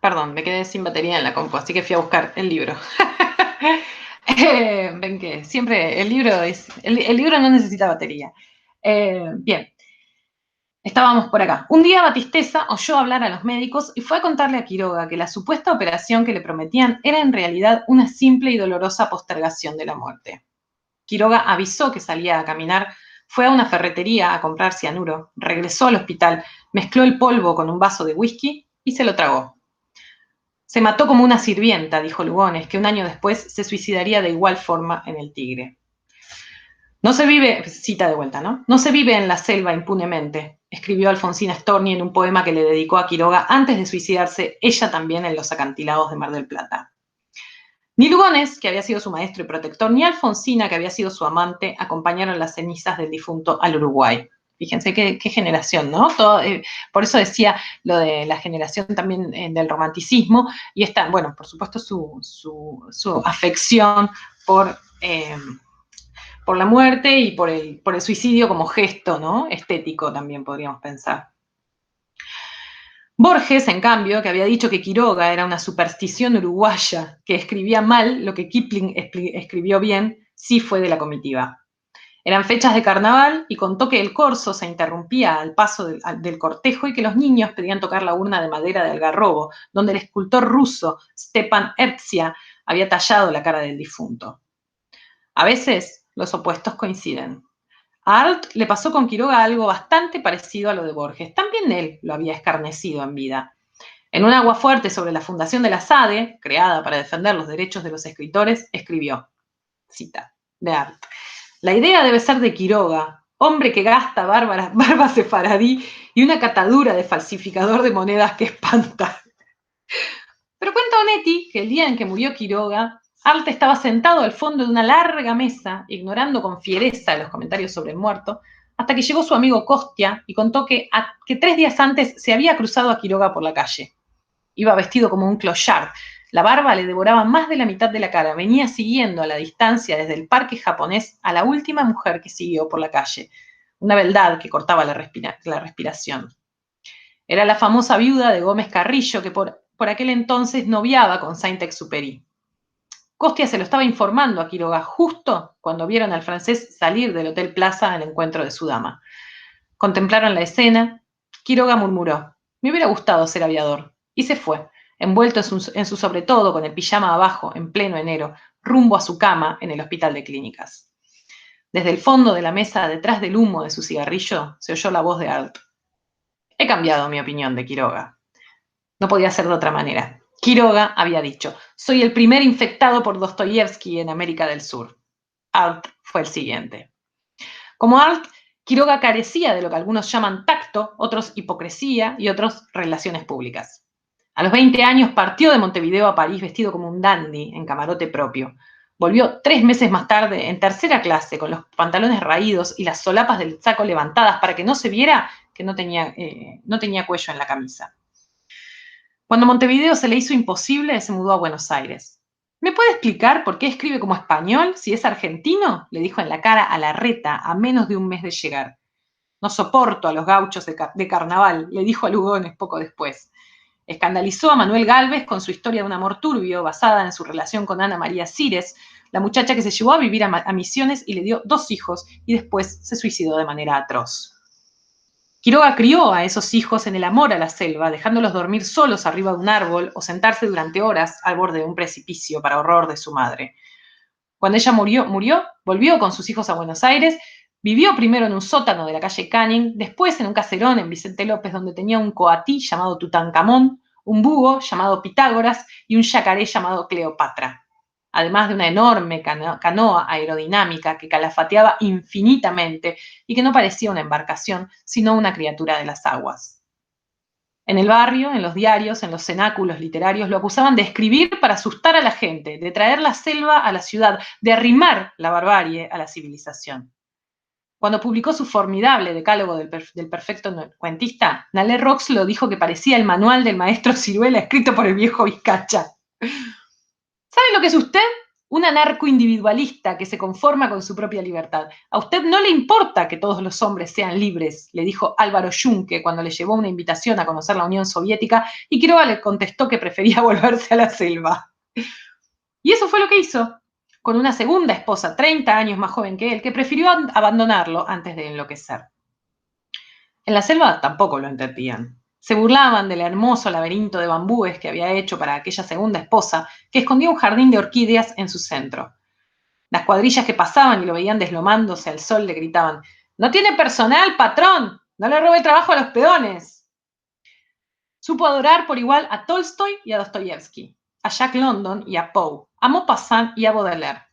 Perdón, me quedé sin batería en la compu, así que fui a buscar el libro. Ven que siempre el libro el libro no necesita batería. Bien, estábamos por acá. Un día Batisteza oyó hablar a los médicos y fue a contarle a Quiroga que la supuesta operación que le prometían era en realidad una simple y dolorosa postergación de la muerte. Quiroga avisó que salía a caminar, fue a una ferretería a comprar cianuro, regresó al hospital, mezcló el polvo con un vaso de whisky y se lo tragó. Se mató como una sirvienta, dijo Lugones, que un año después se suicidaría de igual forma en el Tigre. No se vive, cita de vuelta, ¿no? No se vive en la selva impunemente, escribió Alfonsina Storni en un poema que le dedicó a Quiroga antes de suicidarse ella también en los acantilados de Mar del Plata. Ni Lugones, que había sido su maestro y protector, ni Alfonsina, que había sido su amante, acompañaron las cenizas del difunto al Uruguay. Fíjense qué generación, ¿no? Todo, por eso decía lo de la generación también del romanticismo y esta, bueno, por supuesto su afección por, eh, por la muerte y por el suicidio como gesto, ¿no? Estético también podríamos pensar. Borges, en cambio, que había dicho que Quiroga era una superstición uruguaya, que escribía mal lo que Kipling escribió bien, sí fue de la comitiva. Eran fechas de carnaval y contó que el corso se interrumpía al paso del cortejo y que los niños pedían tocar la urna de madera de algarrobo, donde el escultor ruso Stepan Ertzia había tallado la cara del difunto. A veces los opuestos coinciden. A Arlt le pasó con Quiroga algo bastante parecido a lo de Borges. También él lo había escarnecido en vida. En un aguafuerte sobre la fundación de la SADE, creada para defender los derechos de los escritores, escribió, cita, de Arlt, la idea debe ser de Quiroga, hombre que gasta barba sefaradí y una catadura de falsificador de monedas que espanta. Pero cuenta Onetti que el día en que murió Quiroga, Arlt estaba sentado al fondo de una larga mesa, ignorando con fiereza los comentarios sobre el muerto, hasta que llegó su amigo Costia y contó que 3 días antes se había cruzado a Quiroga por la calle. Iba vestido como un clochard. La barba le devoraba más de la mitad de la cara. Venía siguiendo a la distancia desde el parque japonés a la última mujer que siguió por la calle. Una beldad que cortaba la respiración. Era la famosa viuda de Gómez Carrillo que por aquel entonces noviaba con Saint-Exupéry. Costia se lo estaba informando a Quiroga justo cuando vieron al francés salir del Hotel Plaza al encuentro de su dama. Contemplaron la escena. Quiroga murmuró, me hubiera gustado ser aviador. Y se fue, envuelto en su sobretodo con el pijama abajo, en pleno enero, rumbo a su cama en el hospital de clínicas. Desde el fondo de la mesa, detrás del humo de su cigarrillo, se oyó la voz de Arlt. He cambiado mi opinión de Quiroga. No podía ser de otra manera. Quiroga había dicho, soy el primer infectado por Dostoyevsky en América del Sur. Arlt fue el siguiente. Como Arlt, Quiroga carecía de lo que algunos llaman tacto, otros hipocresía y otros relaciones públicas. A los 20 años partió de Montevideo a París vestido como un dandy, en camarote propio. Volvió 3 meses más tarde, en tercera clase, con los pantalones raídos y las solapas del saco levantadas para que no se viera que no tenía cuello en la camisa. Cuando Montevideo se le hizo imposible, se mudó a Buenos Aires. ¿Me puede explicar por qué escribe como español si es argentino? Le dijo en la cara a Larreta a menos de un mes de llegar. No soporto a los gauchos de carnaval, le dijo a Lugones poco después. Escandalizó a Manuel Gálvez con su historia de un amor turbio basada en su relación con Ana María Cires, la muchacha que se llevó a vivir a Misiones y le dio 2 hijos y después se suicidó de manera atroz. Quiroga crió a esos hijos en el amor a la selva, dejándolos dormir solos arriba de un árbol o sentarse durante horas al borde de un precipicio para horror de su madre. Cuando ella murió, volvió con sus hijos a Buenos Aires, vivió primero en un sótano de la calle Canning, después en un caserón en Vicente López donde tenía un coatí llamado Tutankamón, un búho llamado Pitágoras y un yacaré llamado Cleopatra, además de una enorme canoa aerodinámica que calafateaba infinitamente y que no parecía una embarcación, sino una criatura de las aguas. En el barrio, en los diarios, en los cenáculos literarios, lo acusaban de escribir para asustar a la gente, de traer la selva a la ciudad, de arrimar la barbarie a la civilización. Cuando publicó su formidable decálogo del perfecto cuentista, Nalé Rox lo dijo que parecía el manual del maestro Ciruela escrito por el viejo Vizcacha. ¿Sabe lo que es usted? un anarcoindividualista que se conforma con su propia libertad. A usted no le importa que todos los hombres sean libres, le dijo Álvaro Yunque cuando le llevó una invitación a conocer la Unión Soviética y Quiroga le contestó que prefería volverse a la selva. Y eso fue lo que hizo, con una segunda esposa, 30 años más joven que él, que prefirió abandonarlo antes de enloquecer. En la selva tampoco lo entendían. Se burlaban del hermoso laberinto de bambúes que había hecho para aquella segunda esposa, que escondía un jardín de orquídeas en su centro. Las cuadrillas que pasaban y lo veían deslomándose al sol le gritaban: «¡No tiene personal, patrón! ¡No le robe el trabajo a los peones!». Supo adorar por igual a Tolstoy y a Dostoyevsky, a Jack London y a Poe, a Maupassant y a Baudelaire.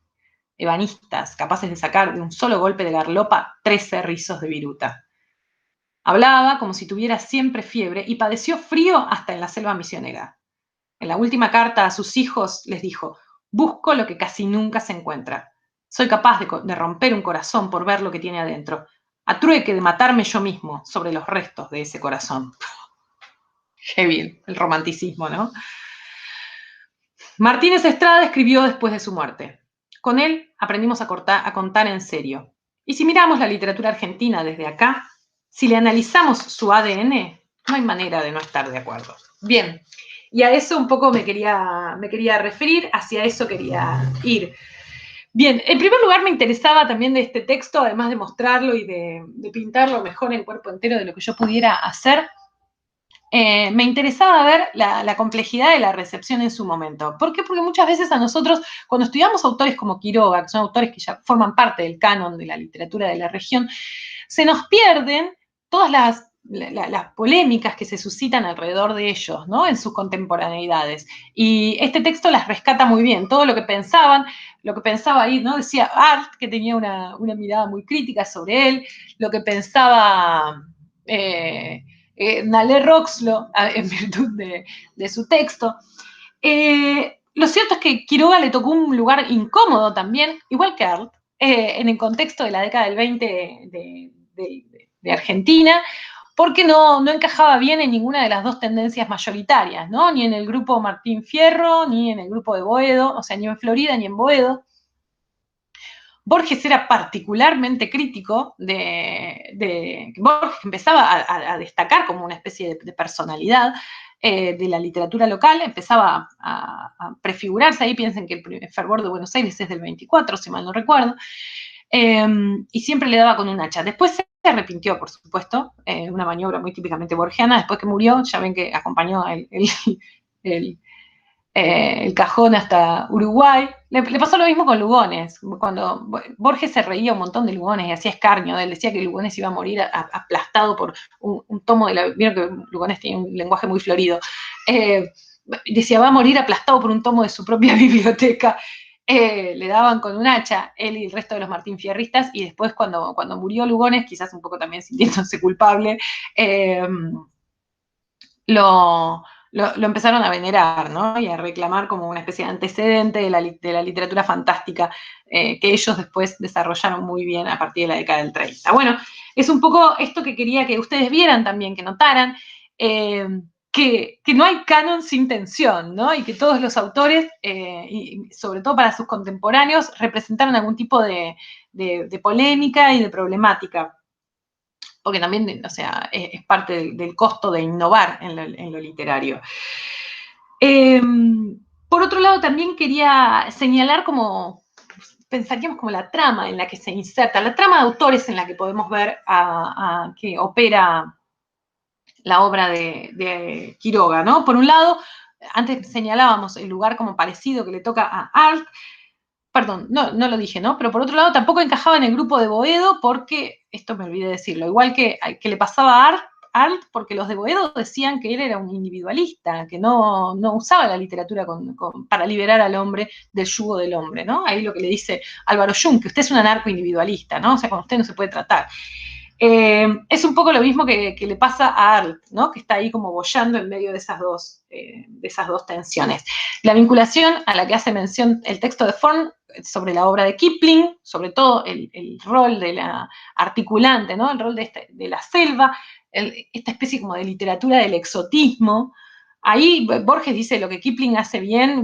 Ebanistas, capaces de sacar de un solo golpe de garlopa 13 rizos de viruta. Hablaba como si tuviera siempre fiebre y padeció frío hasta en la selva misionera. En la última carta a sus hijos les dijo: «Busco lo que casi nunca se encuentra. Soy capaz de romper un corazón por ver lo que tiene adentro, a trueque de matarme yo mismo sobre los restos de ese corazón». Heavy, el romanticismo, ¿no? Martínez Estrada escribió después de su muerte: «Con él aprendimos a contar en serio. Y si miramos la literatura argentina desde acá, si le analizamos su ADN, no hay manera de no estar de acuerdo». Bien, y a eso un poco me quería referir, hacia eso quería ir. Bien, en primer lugar me interesaba también de este texto, además de mostrarlo y de pintarlo mejor en cuerpo entero de lo que yo pudiera hacer, me interesaba ver la complejidad de la recepción en su momento. ¿Por qué? Porque muchas veces a nosotros, cuando estudiamos autores como Quiroga, que son autores que ya forman parte del canon de la literatura de la región, se nos pierden todas las polémicas que se suscitan alrededor de ellos, ¿no? En sus contemporaneidades. Y este texto las rescata muy bien. Todo lo que pensaba ahí, ¿no? Decía Art, que tenía una mirada muy crítica sobre él, lo que pensaba Nalé Roxlo, en virtud de su texto. Lo cierto es que Quiroga le tocó un lugar incómodo también, igual que Art, en el contexto de la década del 20 de Argentina, porque no encajaba bien en ninguna de las dos tendencias mayoritarias, ¿no? Ni en el grupo Martín Fierro, ni en el grupo de Boedo, o sea, ni en Florida ni en Boedo. Borges era particularmente crítico Borges empezaba a destacar como una especie de personalidad de la literatura local, empezaba a prefigurarse ahí. Piensen que el Fervor de Buenos Aires es del 24, si mal no recuerdo, y siempre le daba con un hacha. Después se arrepintió, por supuesto, una maniobra muy típicamente borgiana. Después que murió, ya ven que acompañó el cajón hasta Uruguay. Le pasó lo mismo con Lugones. Cuando Borges se reía un montón de Lugones y hacía escarnio de él, decía que Lugones iba a morir aplastado por un tomo de la... Vieron que Lugones tiene un lenguaje muy florido. Decía, va a morir aplastado por un tomo de su propia biblioteca. Le daban con un hacha, él y el resto de los Martín Fierristas, y después cuando murió Lugones, quizás un poco también sintiéndose culpable, lo empezaron a venerar, ¿no? Y a reclamar como una especie de antecedente de la literatura fantástica que ellos después desarrollaron muy bien a partir de la década del 30. Bueno, es un poco esto que quería que ustedes vieran también, que notaran, que no hay canon sin tensión, ¿no? Y que todos los autores, y sobre todo para sus contemporáneos, representaron algún tipo de polémica y de problemática, porque también, o sea, es parte del costo de innovar en lo literario. Por otro lado, también quería señalar como, pensaríamos como la trama en la que se inserta, la trama de autores en la que podemos ver que opera la obra de Quiroga, ¿no? Por un lado, antes señalábamos el lugar como parecido que le toca a Art. Perdón, no lo dije, ¿no? Pero por otro lado tampoco encajaba en el grupo de Boedo porque, esto me olvidé decirlo, igual que le pasaba a Art, porque los de Boedo decían que él era un individualista, que no usaba la literatura para liberar al hombre del yugo del hombre, ¿no? Ahí lo que le dice Álvaro Jung, que usted es un anarcoindividualista, ¿no? O sea, con usted no se puede tratar. Es un poco lo mismo que le pasa a Art, ¿no? Que está ahí como boyando en medio de esas dos tensiones. La vinculación a la que hace mención el texto de Forn sobre la obra de Kipling, sobre todo el rol de la articulante, ¿no? El rol de la selva, esta especie como de literatura del exotismo, Ahí Borges dice lo que Kipling hace bien,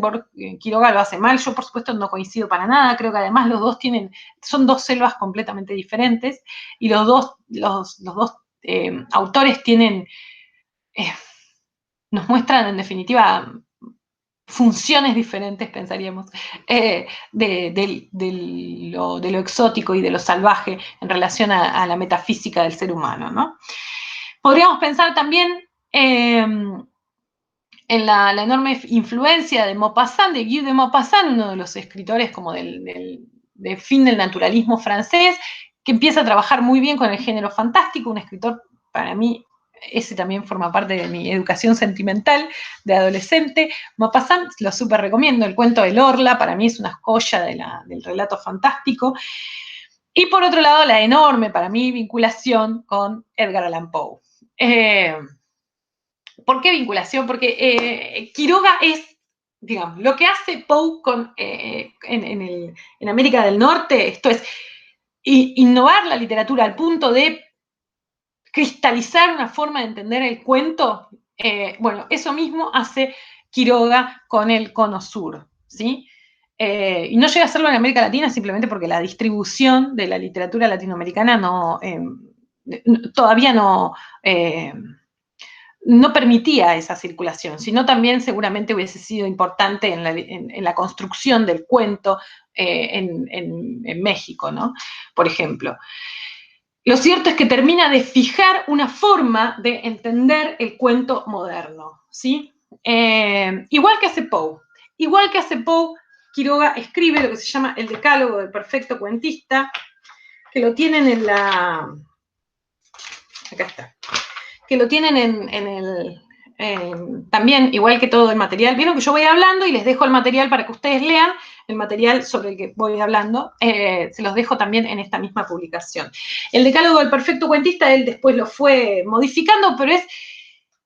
Quiroga lo hace mal. Yo, por supuesto, no coincido para nada. Creo que además los dos son dos selvas completamente diferentes y los dos autores nos muestran, en definitiva, funciones diferentes, pensaríamos, de lo exótico y de lo salvaje en relación a la metafísica del ser humano, ¿no? Podríamos pensar también en la enorme influencia de Maupassant, de Guy de Maupassant, uno de los escritores como del fin del naturalismo francés, que empieza a trabajar muy bien con el género fantástico, un escritor, para mí, ese también forma parte de mi educación sentimental de adolescente. Maupassant lo súper recomiendo, el cuento del Orla, para mí es una joya del relato fantástico. Y por otro lado, la enorme, para mí, vinculación con Edgar Allan Poe. ¿Por qué vinculación? Porque Quiroga es, digamos, lo que hace Poe en América del Norte, esto es innovar la literatura al punto de cristalizar una forma de entender el cuento. Bueno, eso mismo hace Quiroga con el Cono Sur, ¿sí? Y no llega a hacerlo en América Latina simplemente porque la distribución de la literatura latinoamericana todavía no permitía esa circulación, sino también seguramente hubiese sido importante en la construcción del cuento en México, ¿no? Por ejemplo. Lo cierto es que termina de fijar una forma de entender el cuento moderno, ¿sí? Igual que hace Poe. Igual que hace Poe, Quiroga escribe lo que se llama el Decálogo del Perfecto Cuentista, que lo tienen en la... Acá está. Que lo tienen en el... también, igual que todo el material. Vieron que yo voy hablando y les dejo el material para que ustedes lean el material sobre el que voy hablando. Se los dejo también en esta misma publicación. El Decálogo del Perfecto Cuentista, él después lo fue modificando, pero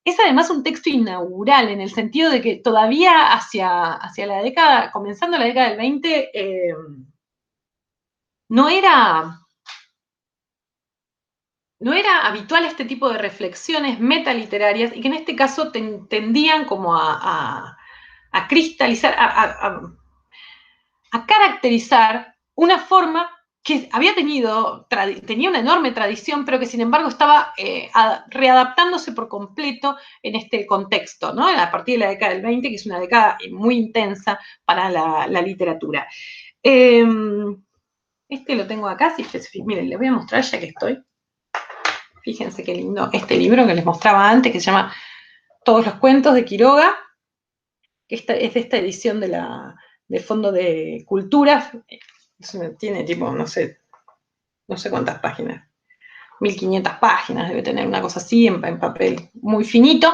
es además un texto inaugural, en el sentido de que todavía hacia la década, comenzando la década del 20, no era habitual este tipo de reflexiones metaliterarias y que en este caso tendían como a cristalizar, a caracterizar una forma que tenía una enorme tradición, pero que sin embargo estaba readaptándose por completo en este contexto, ¿no? A partir de la década del 20, que es una década muy intensa para la literatura. Este lo tengo acá, miren, les voy a mostrar ya que estoy. Fíjense qué lindo este libro que les mostraba antes, que se llama Todos los cuentos de Quiroga, que es de esta edición de Fondo de Cultura. Tiene tipo, no sé cuántas páginas, 1500 páginas, debe tener una cosa así, en papel muy finito.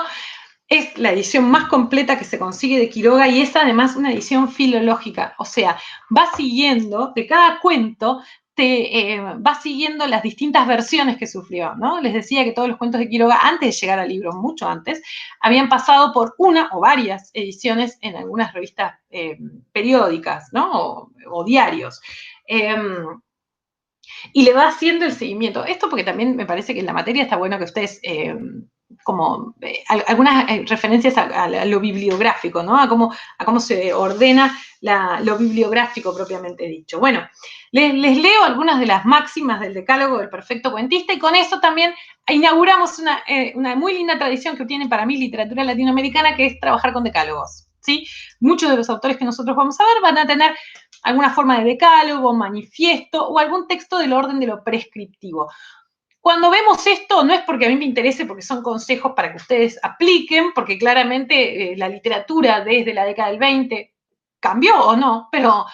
Es la edición más completa que se consigue de Quiroga y es además una edición filológica, o sea, va siguiendo, de cada cuento, va siguiendo las distintas versiones que sufrió, ¿no? Les decía que todos los cuentos de Quiroga, antes de llegar al libro, mucho antes, habían pasado por una o varias ediciones en algunas revistas periódicas, ¿no? O diarios. Y le va haciendo el seguimiento. Esto porque también me parece que en la materia está bueno que ustedes, algunas referencias a lo bibliográfico, ¿no? A cómo se ordena lo bibliográfico propiamente dicho. Bueno, les leo algunas de las máximas del Decálogo del Perfecto Cuentista y con eso también inauguramos una muy linda tradición que tiene para mí literatura latinoamericana, que es trabajar con decálogos, ¿sí? Muchos de los autores que nosotros vamos a ver van a tener alguna forma de decálogo, manifiesto o algún texto del orden de lo prescriptivo. Cuando vemos esto, no es porque a mí me interese, porque son consejos para que ustedes apliquen, porque claramente la literatura desde la década del 20 cambió o no, pero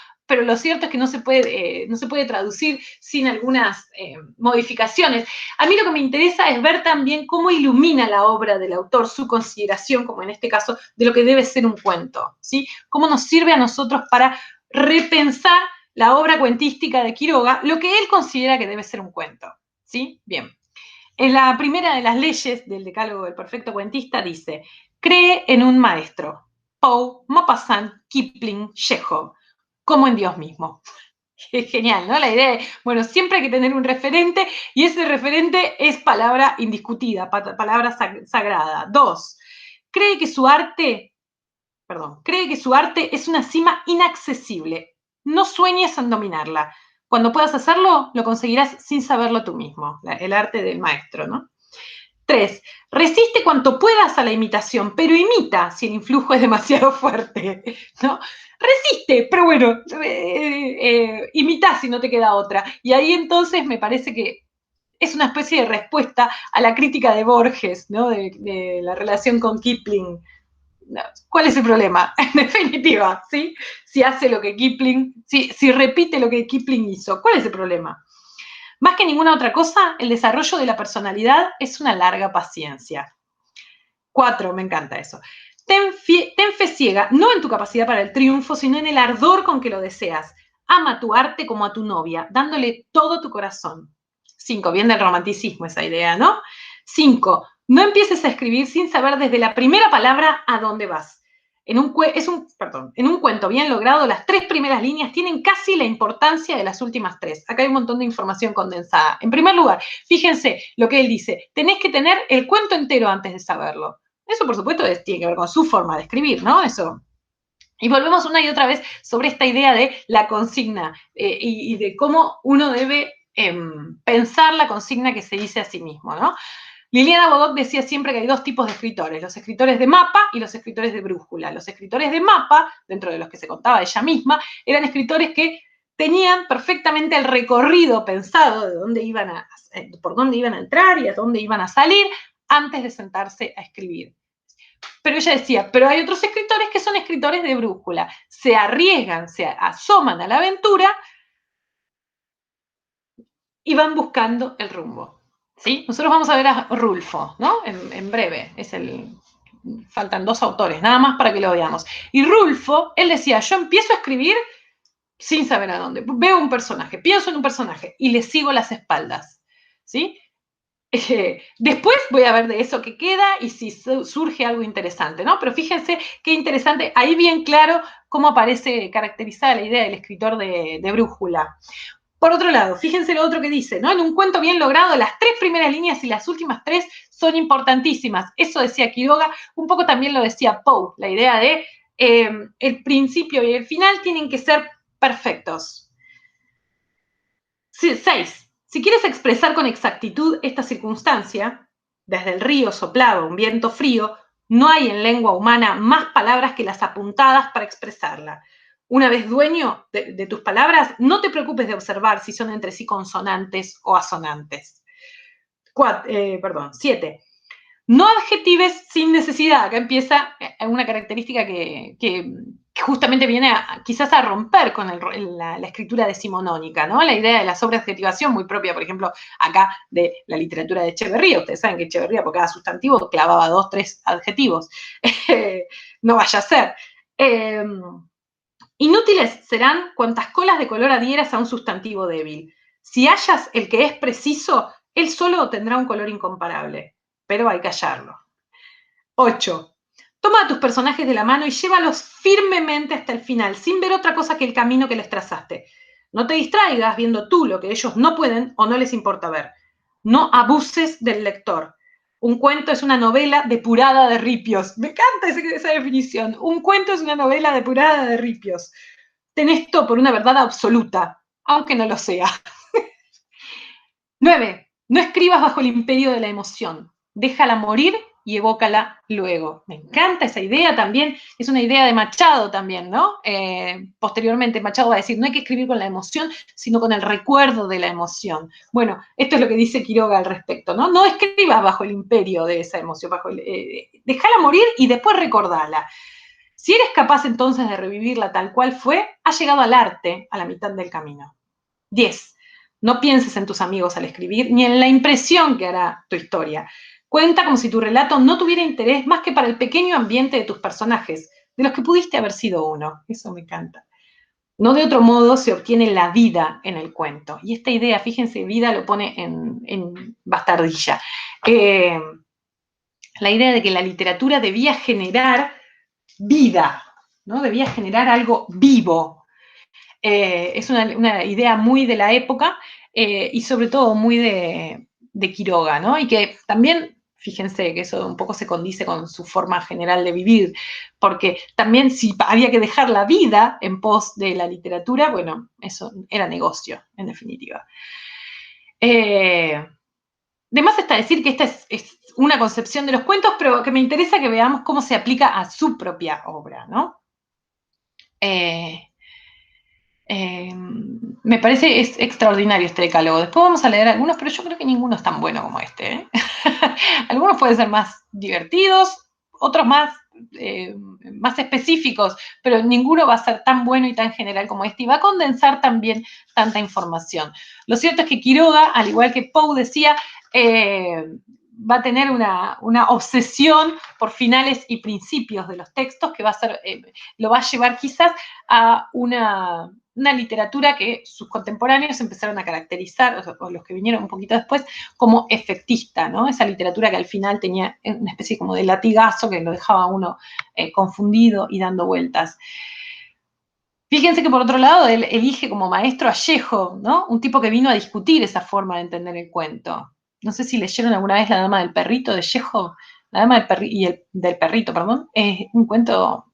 lo cierto es que no se puede traducir sin algunas modificaciones. A mí lo que me interesa es ver también cómo ilumina la obra del autor su consideración, como en este caso, de lo que debe ser un cuento, ¿sí? Cómo nos sirve a nosotros para repensar la obra cuentística de Quiroga, lo que él considera que debe ser un cuento, ¿sí? Bien. En la primera de las leyes del Decálogo del Perfecto Cuentista dice: cree en un maestro, Poe, Maupassant, Kipling, Chekhov, como en Dios mismo. Es genial, ¿no? La idea es, bueno, siempre hay que tener un referente y ese referente es palabra indiscutida, palabra sagrada. 2, cree que su arte es una cima inaccesible. No sueñes en dominarla. Cuando puedas hacerlo, lo conseguirás sin saberlo tú mismo. El arte del maestro, ¿no? 3. Resiste cuanto puedas a la imitación, pero imita si el influjo es demasiado fuerte, ¿no? Resiste, pero bueno, imita si no te queda otra. Y ahí entonces me parece que es una especie de respuesta a la crítica de Borges, ¿no? De la relación con Kipling. ¿Cuál es el problema? En definitiva, ¿sí? Si hace lo que Kipling, si repite lo que Kipling hizo, ¿cuál es el problema? Más que ninguna otra cosa, el desarrollo de la personalidad es una larga paciencia. 4, me encanta eso. Ten fe ciega, no en tu capacidad para el triunfo, sino en el ardor con que lo deseas. Ama tu arte como a tu novia, dándole todo tu corazón. 5, bien del romanticismo esa idea, ¿no? 5, no empieces a escribir sin saber desde la primera palabra a dónde vas. En un cuento bien logrado, las 3 primeras líneas tienen casi la importancia de las últimas 3. Acá hay un montón de información condensada. En primer lugar, fíjense lo que él dice, tenés que tener el cuento entero antes de saberlo. Eso, por supuesto, tiene que ver con su forma de escribir, ¿no? Eso. Y volvemos una y otra vez sobre esta idea de la consigna y de cómo uno debe pensar la consigna que se dice a sí mismo, ¿no? Liliana Bodot decía siempre que hay 2 tipos de escritores, los escritores de mapa y los escritores de brújula. Los escritores de mapa, dentro de los que se contaba ella misma, eran escritores que tenían perfectamente el recorrido pensado de dónde por dónde iban a entrar y a dónde iban a salir antes de sentarse a escribir. Pero ella decía, pero hay otros escritores que son escritores de brújula, se arriesgan, se asoman a la aventura y van buscando el rumbo. ¿Sí? Nosotros vamos a ver a Rulfo, ¿no? En breve, faltan 2 autores, nada más para que lo veamos. Y Rulfo, él decía, yo empiezo a escribir sin saber a dónde. Veo un personaje, pienso en un personaje y le sigo las espaldas, ¿sí? Después voy a ver de eso que queda y si surge algo interesante, ¿no? Pero fíjense qué interesante, ahí bien claro cómo aparece caracterizada la idea del escritor de brújula. Por otro lado, fíjense lo otro que dice, ¿no? En un cuento bien logrado, las 3 primeras líneas y las últimas 3 son importantísimas. Eso decía Quiroga, un poco también lo decía Poe, la idea de el principio y el final tienen que ser perfectos. 6. Si quieres expresar con exactitud esta circunstancia, desde el río soplaba un viento frío, no hay en lengua humana más palabras que las apuntadas para expresarla. Una vez dueño de tus palabras, no te preocupes de observar si son entre sí consonantes o asonantes. 7. No adjetives sin necesidad. Acá empieza una característica que justamente viene quizás a romper con la escritura decimonónica, ¿no? La idea de la sobreadjetivación muy propia, por ejemplo, acá de la literatura de Echeverría. Ustedes saben que Echeverría por cada sustantivo clavaba 2, 3 adjetivos. No vaya a ser. Inútiles serán cuantas colas de color adhieras a un sustantivo débil. Si hallas el que es preciso, él solo tendrá un color incomparable, pero hay que hallarlo. 8. Toma a tus personajes de la mano y llévalos firmemente hasta el final, sin ver otra cosa que el camino que les trazaste. No te distraigas viendo tú lo que ellos no pueden o no les importa ver. No abuses del lector. Un cuento es una novela depurada de ripios. Me encanta esa definición. Un cuento es una novela depurada de ripios. Ten esto por una verdad absoluta, aunque no lo sea. 9. No escribas bajo el imperio de la emoción. Déjala morir y evócala luego. Me encanta esa idea también. Es una idea de Machado también, ¿no? Posteriormente Machado va a decir, no hay que escribir con la emoción, sino con el recuerdo de la emoción. Bueno, esto es lo que dice Quiroga al respecto, ¿no? No escribas bajo el imperio de esa emoción, déjala morir y después recordala. Si eres capaz entonces de revivirla tal cual fue, has llegado al arte a la mitad del camino. 10. No pienses en tus amigos al escribir, ni en la impresión que hará tu historia. Cuenta como si tu relato no tuviera interés más que para el pequeño ambiente de tus personajes, de los que pudiste haber sido uno. Eso me encanta. No de otro modo se obtiene la vida en el cuento. Y esta idea, fíjense, vida lo pone en bastardilla. La idea de que la literatura debía generar vida, ¿no? Debía generar algo vivo. Es una idea muy de la época y sobre todo muy de Quiroga, ¿no? Y que también Fíjense que eso un poco se condice con su forma general de vivir, porque también si había que dejar la vida en pos de la literatura, bueno, eso era negocio, en definitiva. De más está decir que esta es una concepción de los cuentos, pero que me interesa que veamos cómo se aplica a su propia obra, ¿no? Me parece es extraordinario este decálogo. Después vamos a leer algunos, pero yo creo que ninguno es tan bueno como este. ¿Eh? Algunos pueden ser más divertidos, otros más específicos, pero ninguno va a ser tan bueno y tan general como este y va a condensar también tanta información. Lo cierto es que Quiroga, al igual que Poe decía, va a tener una obsesión por finales y principios de los textos que va a ser, lo va a llevar quizás a una literatura que sus contemporáneos empezaron a caracterizar, o los que vinieron un poquito después, como efectista, ¿no? Esa literatura que al final tenía una especie como de latigazo que lo dejaba a uno confundido y dando vueltas. Fíjense que por otro lado, él elige como maestro a Chekhov, ¿no? Un tipo que vino a discutir esa forma de entender el cuento. No sé si leyeron alguna vez La Dama del Perrito de Chekhov. La Dama del Perrito, perdón, es un cuento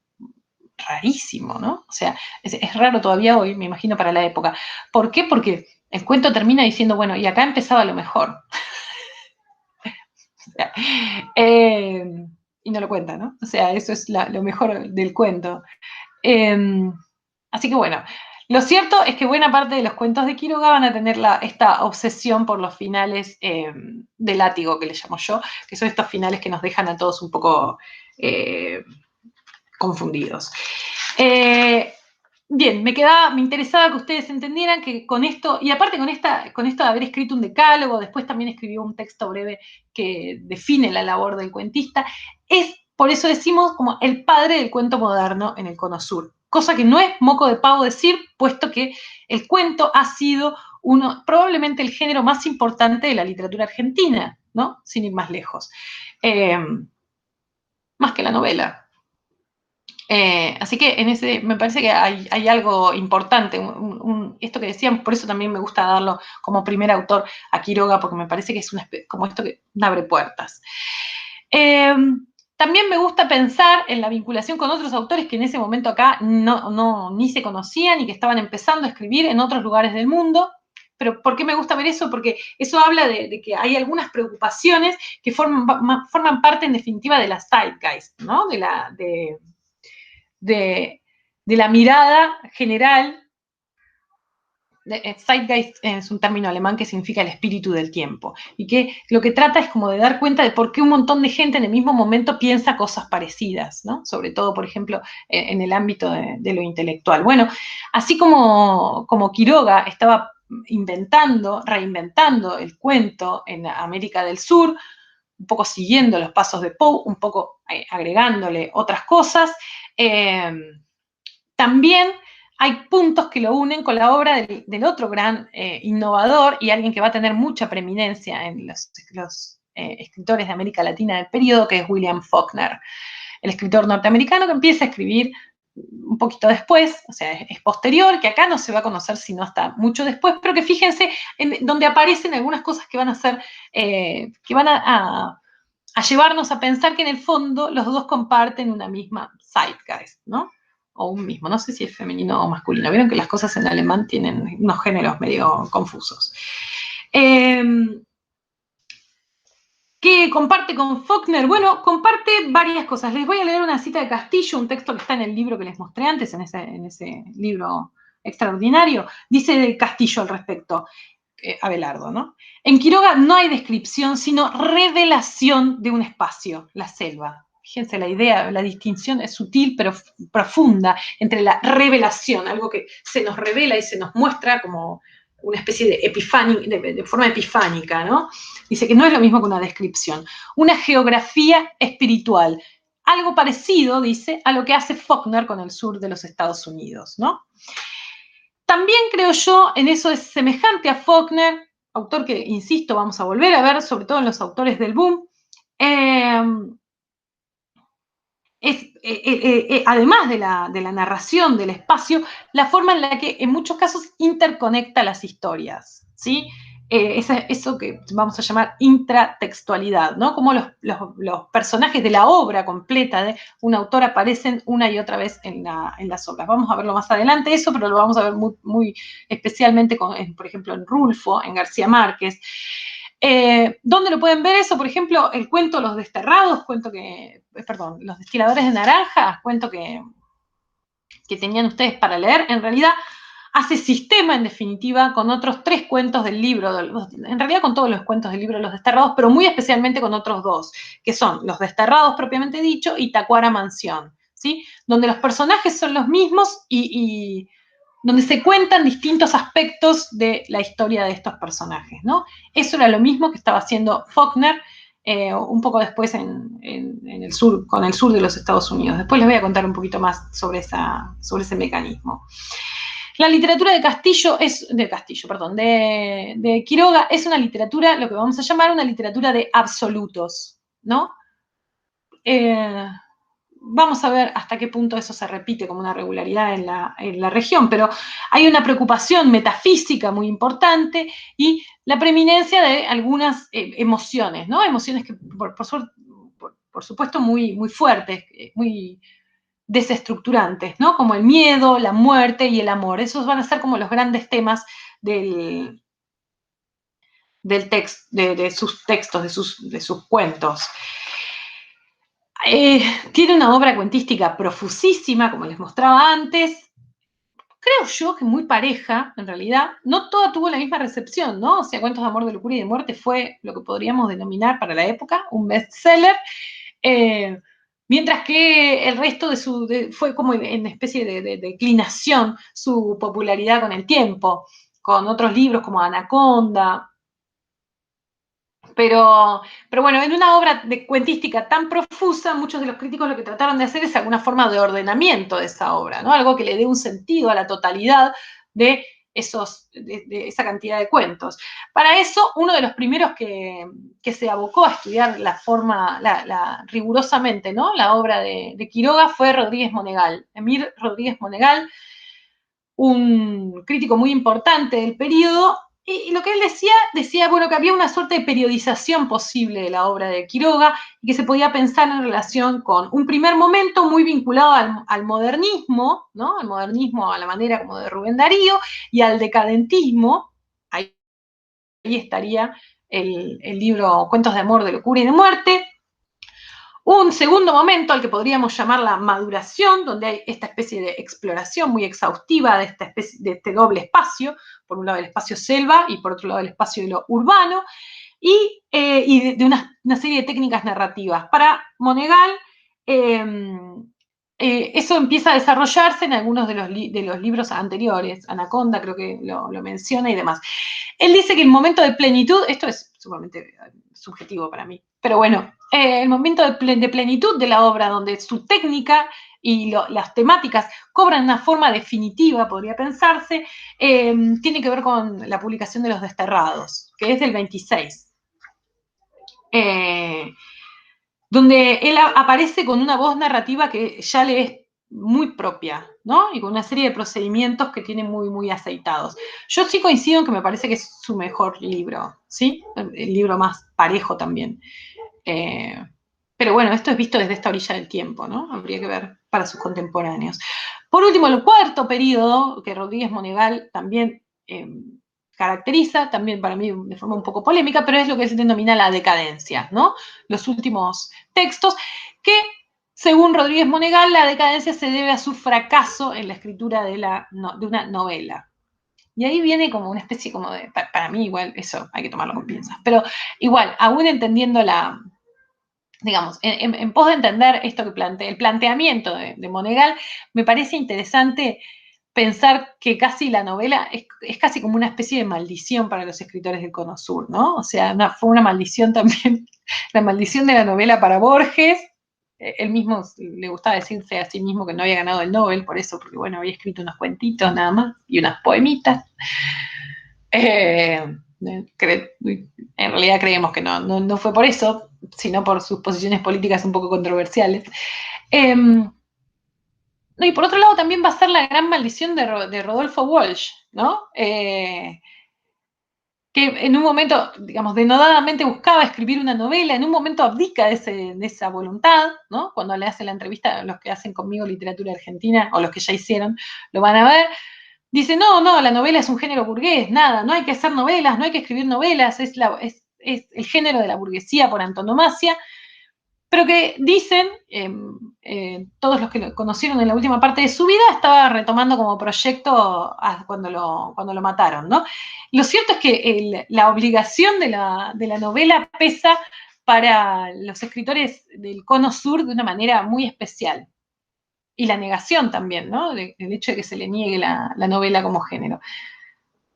rarísimo, ¿no? O sea, es raro todavía hoy, me imagino, para la época. ¿Por qué? Porque el cuento termina diciendo, bueno, y acá empezaba lo mejor. O sea, y no lo cuenta, ¿no? O sea, eso es lo mejor del cuento. Así que bueno, lo cierto es que buena parte de los cuentos de Quiroga van a tener esta obsesión por los finales de látigo, que le llamo yo, que son estos finales que nos dejan a todos un poco confundidos. Bien, me interesaba que ustedes entendieran que con esto, y aparte con esto de haber escrito un decálogo, después también escribió un texto breve que define la labor del cuentista, por eso decimos como el padre del cuento moderno en el Cono Sur. Cosa que no es moco de pavo decir, puesto que el cuento ha sido probablemente el género más importante de la literatura argentina, ¿no? Sin ir más lejos. Más que la novela. Así que me parece que hay algo importante, esto que decían, por eso también me gusta darlo como primer autor a Quiroga, porque me parece que es como esto que abre puertas. También me gusta pensar en la vinculación con otros autores que en ese momento acá ni se conocían y que estaban empezando a escribir en otros lugares del mundo. Pero ¿por qué me gusta ver eso? Porque eso habla de que hay algunas preocupaciones que forman parte, en definitiva, de la zeitgeist, ¿no? De la mirada general. Zeitgeist es un término alemán que significa el espíritu del tiempo, y que lo que trata es como de dar cuenta de por qué un montón de gente en el mismo momento piensa cosas parecidas, ¿no? Sobre todo, por ejemplo, en el ámbito de lo intelectual. Bueno, así como Quiroga estaba reinventando el cuento en América del Sur, un poco siguiendo los pasos de Poe, un poco agregándole otras cosas, también hay puntos que lo unen con la obra del otro gran innovador y alguien que va a tener mucha preeminencia en los escritores de América Latina del periodo, que es William Faulkner, el escritor norteamericano que empieza a escribir un poquito después, o sea, es posterior, que acá no se va a conocer sino hasta mucho después, pero que fíjense en donde aparecen algunas cosas que van a ser, que van a llevarnos a pensar que en el fondo los dos comparten una misma zeitgeist, ¿no? O un mismo, no sé si es femenino o masculino. Vieron que las cosas en alemán tienen unos géneros medio confusos. ¿Qué comparte con Faulkner? Bueno, comparte varias cosas. Les voy a leer una cita de Castillo, un texto que está en el libro que les mostré antes, en ese libro extraordinario. Dice de Castillo al respecto, Abelardo, ¿no? En Quiroga no hay descripción, sino revelación de un espacio, la selva. Fíjense, la idea, la distinción es sutil pero profunda entre la revelación, algo que se nos revela y se nos muestra como una especie de forma epifánica, ¿no? Dice que no es lo mismo que una descripción. Una geografía espiritual. Algo parecido, dice, a lo que hace Faulkner con el sur de los Estados Unidos, ¿no? También creo yo, en eso es semejante a Faulkner, autor que, insisto, vamos a volver a ver, sobre todo en los autores del boom, además de la narración del espacio, la forma en la que en muchos casos interconecta las historias, ¿sí? eso que vamos a llamar intratextualidad, ¿no? Cómo los personajes de la obra completa de un autor aparecen una y otra vez en las obras. Vamos a verlo más adelante eso, pero lo vamos a ver muy especialmente, por ejemplo, en Rulfo, en García Márquez. ¿Dónde lo pueden ver eso? Por ejemplo, el cuento Los Desterrados, Los Destiladores de Naranjas, cuento que tenían ustedes para leer, en realidad hace sistema, en definitiva, con otros 3 cuentos del libro, en realidad con todos los cuentos del libro de Los Desterrados, pero muy especialmente con otros 2, que son Los Desterrados propiamente dicho y Tacuara Mansión, ¿sí? Donde los personajes son los mismos y donde se cuentan distintos aspectos de la historia de estos personajes, ¿no? Eso era lo mismo que estaba haciendo Faulkner un poco después en el sur, con el sur de los Estados Unidos. Después les voy a contar un poquito más sobre ese mecanismo. La literatura de Quiroga es una literatura, lo que vamos a llamar una literatura de absolutos, ¿no? Vamos a ver hasta qué punto eso se repite como una regularidad en la región, pero hay una preocupación metafísica muy importante y la preeminencia de algunas emociones, ¿no? Emociones que, por supuesto, muy fuertes, muy desestructurantes, ¿no? Como el miedo, la muerte y el amor. Esos van a ser como los grandes temas de sus textos, de sus cuentos. Tiene una obra cuentística profusísima, como les mostraba antes. Creo yo que muy pareja, en realidad. No toda tuvo la misma recepción, ¿no? O sea, Cuentos de amor, de locura y de muerte fue lo que podríamos denominar para la época un bestseller. Mientras que el resto fue como en especie de declinación su popularidad con el tiempo, con otros libros como Anaconda. Pero bueno, en una obra de cuentística tan profusa, muchos de los críticos lo que trataron de hacer es alguna forma de ordenamiento de esa obra, ¿no? Algo que le dé un sentido a la totalidad de esa cantidad de cuentos. Para eso, uno de los primeros que se abocó a estudiar rigurosamente, ¿no? La obra de Quiroga fue Rodríguez Monegal, Emir Rodríguez Monegal, un crítico muy importante del periodo, y lo que él decía, bueno, que había una suerte de periodización posible de la obra de Quiroga y que se podía pensar en relación con un primer momento muy vinculado al modernismo, ¿no? Al modernismo a la manera como de Rubén Darío, y al decadentismo. Ahí estaría el libro Cuentos de amor, de locura y de muerte. Un segundo momento al que podríamos llamar la maduración, donde hay esta especie de exploración muy exhaustiva de este doble espacio, por un lado el espacio selva y por otro lado el espacio de lo urbano, y de una serie de técnicas narrativas. Para Monegal, eso empieza a desarrollarse en algunos de los libros anteriores, Anaconda creo que lo menciona y demás. Él dice que el momento de plenitud, esto es sumamente subjetivo para mí, pero bueno, el momento de plenitud de la obra, donde su técnica y las temáticas cobran una forma definitiva, podría pensarse, tiene que ver con la publicación de Los Desterrados, que es del 26. Donde él aparece con una voz narrativa que ya le es muy propia, ¿no? Y con una serie de procedimientos que tiene muy aceitados. Yo sí coincido en que me parece que es su mejor libro, ¿sí? El libro más parejo también. Pero bueno, esto es visto desde esta orilla del tiempo, ¿no? Habría que ver para sus contemporáneos. Por último, el cuarto periodo, que Rodríguez Monegal también caracteriza, también para mí de forma un poco polémica, pero es lo que se denomina la decadencia, ¿no? Los últimos textos que, según Rodríguez Monegal, la decadencia se debe a su fracaso en la escritura de una novela. Y ahí viene como una especie como de, para mí igual, eso hay que tomarlo con pinzas, pero igual, aún entendiendo digamos, en pos de entender esto que el planteamiento de Monegal, me parece interesante pensar que casi la novela es casi como una especie de maldición para los escritores del Cono Sur, ¿no? O sea, fue una maldición también, la maldición de la novela para Borges. Él mismo le gustaba decirse a sí mismo que no había ganado el Nobel por eso, porque bueno, había escrito unos cuentitos nada más y unas poemitas. En realidad creemos que no fue por eso, sino por sus posiciones políticas un poco controversiales. Y por otro lado también va a ser la gran maldición de Rodolfo Walsh, ¿no? que en un momento, digamos, denodadamente buscaba escribir una novela, en un momento abdica de esa voluntad, ¿no? Cuando le hace la entrevista a los que hacen conmigo literatura argentina, o los que ya hicieron, lo van a ver, dice, no, la novela es un género burgués, nada, no hay que hacer novelas, no hay que escribir novelas, es el género de la burguesía por antonomasia, pero que dicen, todos los que lo conocieron en la última parte de su vida, estaba retomando como proyecto cuando lo mataron, ¿no? Lo cierto es que la obligación de la novela pesa para los escritores del Cono Sur de una manera muy especial. Y la negación también, ¿no? El hecho de que se le niegue la novela como género.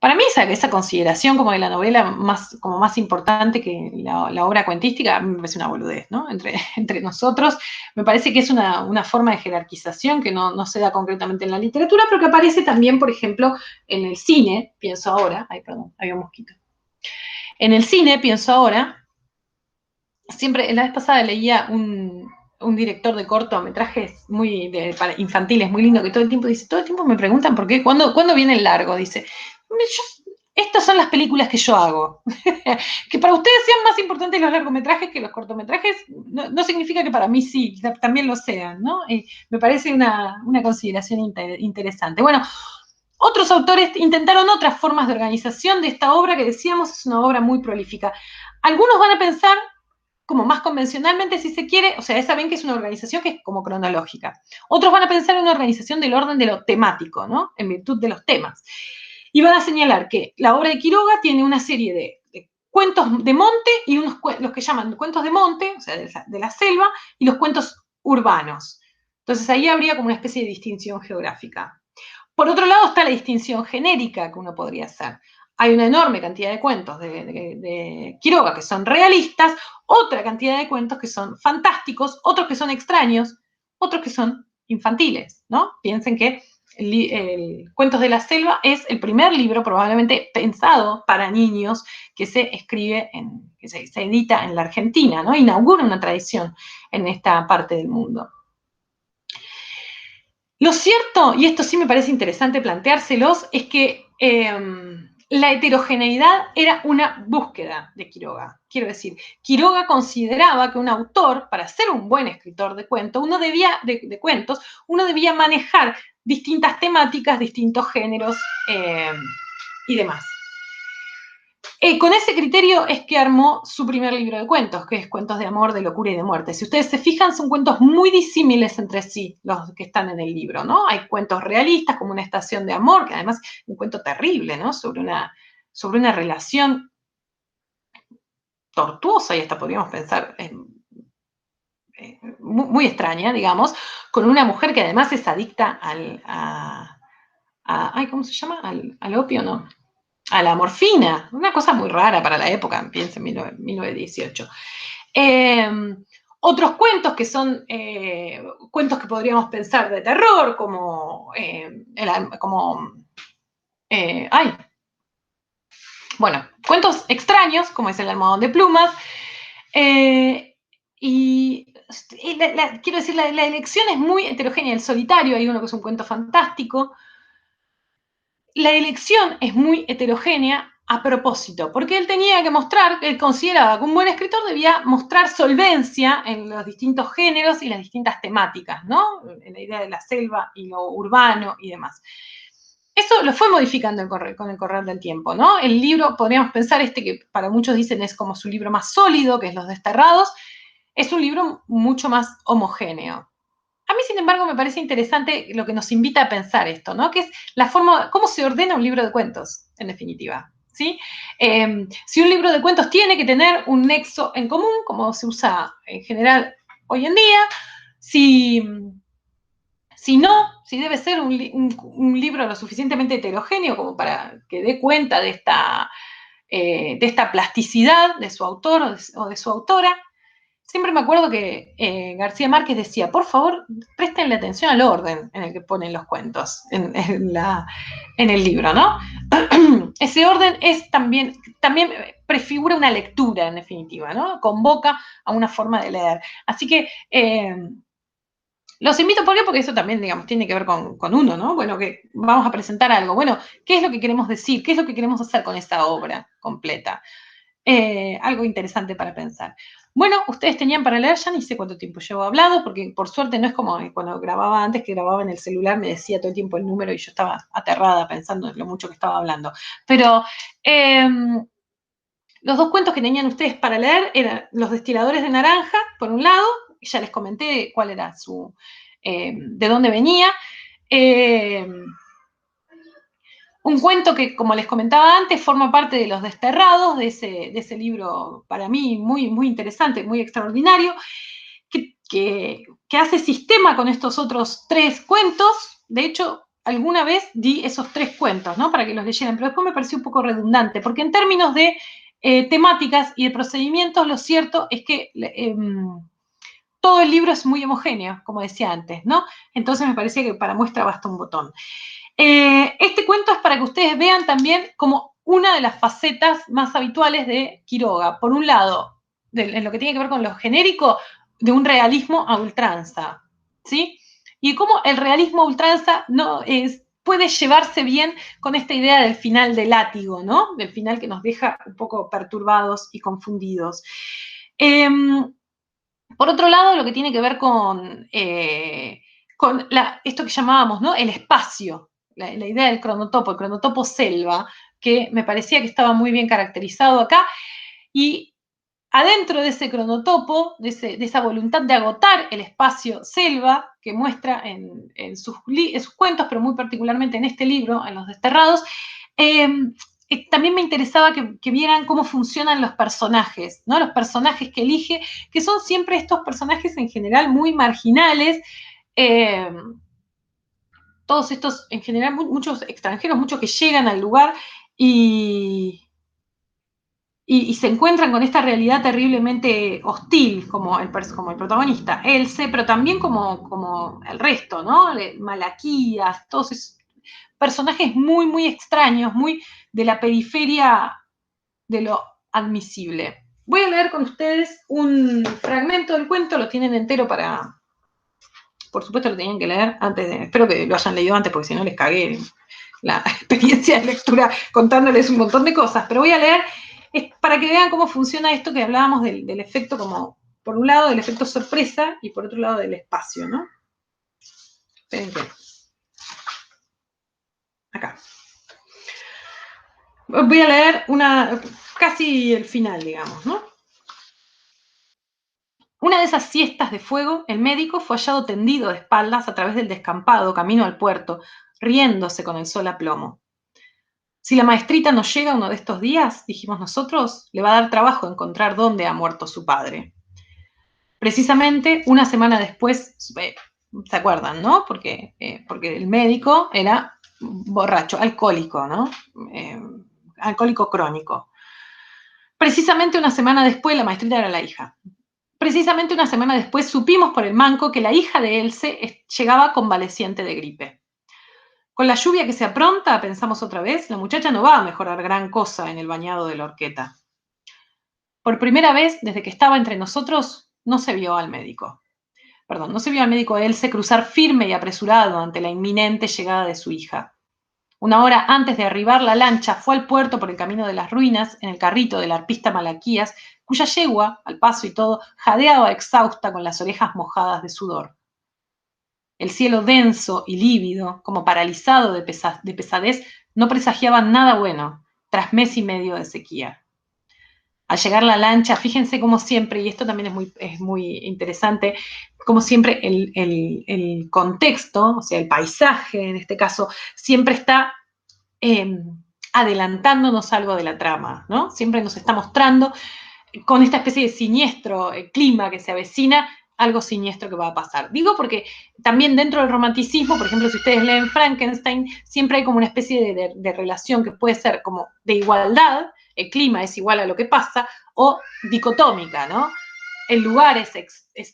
Para mí esa consideración como de la novela como más importante que la obra cuentística, a mí me parece una boludez, ¿no? Entre nosotros, me parece que es una forma de jerarquización que no se da concretamente en la literatura, pero que aparece también, por ejemplo, en el cine, pienso ahora, ay, perdón, había un mosquito. En el cine, pienso ahora, siempre, la vez pasada leía un director de cortometrajes para infantiles muy lindo, que todo el tiempo me preguntan por qué, ¿cuándo viene el largo? Dice, estas son las películas que yo hago. Que para ustedes sean más importantes los largometrajes que los cortometrajes, no significa que para mí sí, también lo sean, ¿no? Me parece una consideración interesante. Bueno, otros autores intentaron otras formas de organización de esta obra que decíamos es una obra muy prolífica. Algunos van a pensar como más convencionalmente, si se quiere, o sea, saben que es una organización que es como cronológica. Otros van a pensar en una organización del orden de lo temático, ¿no? En virtud de los temas. Y van a señalar que la obra de Quiroga tiene una serie de cuentos de monte y los que llaman cuentos de monte, o sea, de la selva, y los cuentos urbanos. Entonces ahí habría como una especie de distinción geográfica. Por otro lado está la distinción genérica que uno podría hacer. Hay una enorme cantidad de cuentos de Quiroga que son realistas, otra cantidad de cuentos que son fantásticos, otros que son extraños, otros que son infantiles, ¿no? Piensen que el Cuentos de la Selva es el primer libro probablemente pensado para niños que se escribe, que se edita en la Argentina, ¿no? Inaugura una tradición en esta parte del mundo. Lo cierto, y esto sí me parece interesante planteárselos, es que la heterogeneidad era una búsqueda de Quiroga. Quiero decir, Quiroga consideraba que un autor, para ser un buen escritor de cuentos, uno debía manejar distintas temáticas, distintos géneros y demás. Con ese criterio es que armó su primer libro de cuentos, que es Cuentos de amor, de locura y de muerte. Si ustedes se fijan, son cuentos muy disímiles entre sí, los que están en el libro, ¿no? Hay cuentos realistas, como Una estación de amor, que además es un cuento terrible, ¿no? Sobre una relación tortuosa, y hasta podríamos pensar muy extraña, digamos, con una mujer que además es adicta ¿cómo se llama? Al opio, ¿no? A la morfina, una cosa muy rara para la época, piensen en 1918. Otros cuentos que son cuentos que podríamos pensar de terror, cuentos extraños, como es El almohadón de plumas, quiero decir, la elección es muy heterogénea. El solitario, hay uno que es un cuento fantástico. La elección es muy heterogénea a propósito, porque él consideraba que un buen escritor debía mostrar solvencia en los distintos géneros y las distintas temáticas, ¿no? En la idea de la selva y lo urbano y demás. Eso lo fue modificando con el correr del tiempo, ¿no? El libro, podríamos pensar que para muchos dicen es como su libro más sólido, que es Los Desterrados, es un libro mucho más homogéneo. A mí, sin embargo, me parece interesante lo que nos invita a pensar esto, ¿no? Que es la forma, cómo se ordena un libro de cuentos, en definitiva, ¿sí? Si un libro de cuentos tiene que tener un nexo en común, como se usa en general hoy en día, si debe ser un libro lo suficientemente heterogéneo como para que dé cuenta de esta plasticidad de su autor o de su autora. Siempre me acuerdo que García Márquez decía, por favor, préstenle atención al orden en el que ponen los cuentos en el libro, ¿no? Ese orden también prefigura una lectura, en definitiva, ¿no? Convoca a una forma de leer. Así que Los invito, ¿por qué? Porque eso también, digamos, tiene que ver con uno, ¿no? Bueno, que vamos a presentar algo. Bueno, ¿qué es lo que queremos decir? ¿Qué es lo que queremos hacer con esta obra completa? Algo interesante para pensar. Bueno, ustedes tenían para leer, ya ni sé cuánto tiempo llevo hablado, porque por suerte no es como cuando grababa antes, que grababa en el celular, me decía todo el tiempo el número y yo estaba aterrada pensando en lo mucho que estaba hablando. Pero los dos cuentos que tenían ustedes para leer eran Los destiladores de naranja, por un lado, y ya les comenté cuál era de dónde venía. Un cuento que, como les comentaba antes, forma parte de Los Desterrados, de ese libro para mí muy, muy interesante, muy extraordinario, que hace sistema con estos otros 3 cuentos. De hecho, alguna vez di esos 3 cuentos, ¿no? Para que los leyeran, pero después me pareció un poco redundante, porque en términos de temáticas y de procedimientos, lo cierto es que todo el libro es muy homogéneo, como decía antes, ¿no? Entonces me parecía que para muestra basta un botón. Este cuento es para que ustedes vean también como una de las facetas más habituales de Quiroga. Por un lado, en lo que tiene que ver con lo genérico, de un realismo a ultranza, ¿sí? Y cómo el realismo a ultranza puede llevarse bien con esta idea del final de látigo, ¿no? Del final que nos deja un poco perturbados y confundidos. Por otro lado, lo que tiene que ver con esto que llamábamos, ¿no? El espacio, la idea del cronotopo, el cronotopo selva, que me parecía que estaba muy bien caracterizado acá, y adentro de ese cronotopo, de esa voluntad de agotar el espacio selva, que muestra en sus cuentos, pero muy particularmente en este libro, en Los Desterrados, también me interesaba que vieran cómo funcionan los personajes, ¿no? Los personajes que elige, que son siempre estos personajes en general muy marginales, todos estos, en general, muchos extranjeros, muchos que llegan al lugar y se encuentran con esta realidad terriblemente hostil, como el protagonista, Else, pero también como el resto, ¿no? Malaquías, todos esos personajes muy, muy extraños, muy de la periferia de lo admisible. Voy a leer con ustedes un fragmento del cuento, lo tienen entero para... Por supuesto lo tenían que leer antes de... Espero que lo hayan leído antes, porque si no les cagué la experiencia de lectura contándoles un montón de cosas. Pero voy a leer para que vean cómo funciona esto que hablábamos del efecto como... Por un lado, del efecto sorpresa y por otro lado, del espacio, ¿no? Esperen que... Acá. Voy a leer casi el final, digamos, ¿no? Una de esas siestas de fuego, el médico fue hallado tendido de espaldas a través del descampado camino al puerto, riéndose con el sol a plomo. Si la maestrita no llega uno de estos días, dijimos nosotros, le va a dar trabajo encontrar dónde ha muerto su padre. Precisamente una semana después, ¿se acuerdan, no? Porque el médico era borracho, alcohólico, ¿no? Alcohólico crónico. Precisamente una semana después, la maestrita era la hija. Precisamente una semana después supimos por el manco que la hija de Else llegaba convaleciente de gripe. Con la lluvia que se apronta, pensamos otra vez, la muchacha no va a mejorar gran cosa en el bañado de la horqueta. Por primera vez, desde que estaba entre nosotros, no se vio al médico. No se vio al médico Else cruzar firme y apresurado ante la inminente llegada de su hija. Una hora antes de arribar, la lancha fue al puerto por el camino de las ruinas, en el carrito del arpista Malaquías, cuya yegua, al paso y todo, jadeaba exhausta con las orejas mojadas de sudor. El cielo denso y lívido, como paralizado de pesadez, no presagiaba nada bueno, tras mes y medio de sequía. Al llegar la lancha, fíjense como siempre, y esto también es muy interesante, como siempre el contexto, o sea, el paisaje en este caso, siempre está adelantándonos algo de la trama, ¿no? Siempre nos está mostrando con esta especie de siniestro clima que se avecina, algo siniestro que va a pasar. Digo porque también dentro del romanticismo, por ejemplo, si ustedes leen Frankenstein, siempre hay como una especie de relación que puede ser como de igualdad, el clima es igual a lo que pasa, o dicotómica, ¿no? El lugar es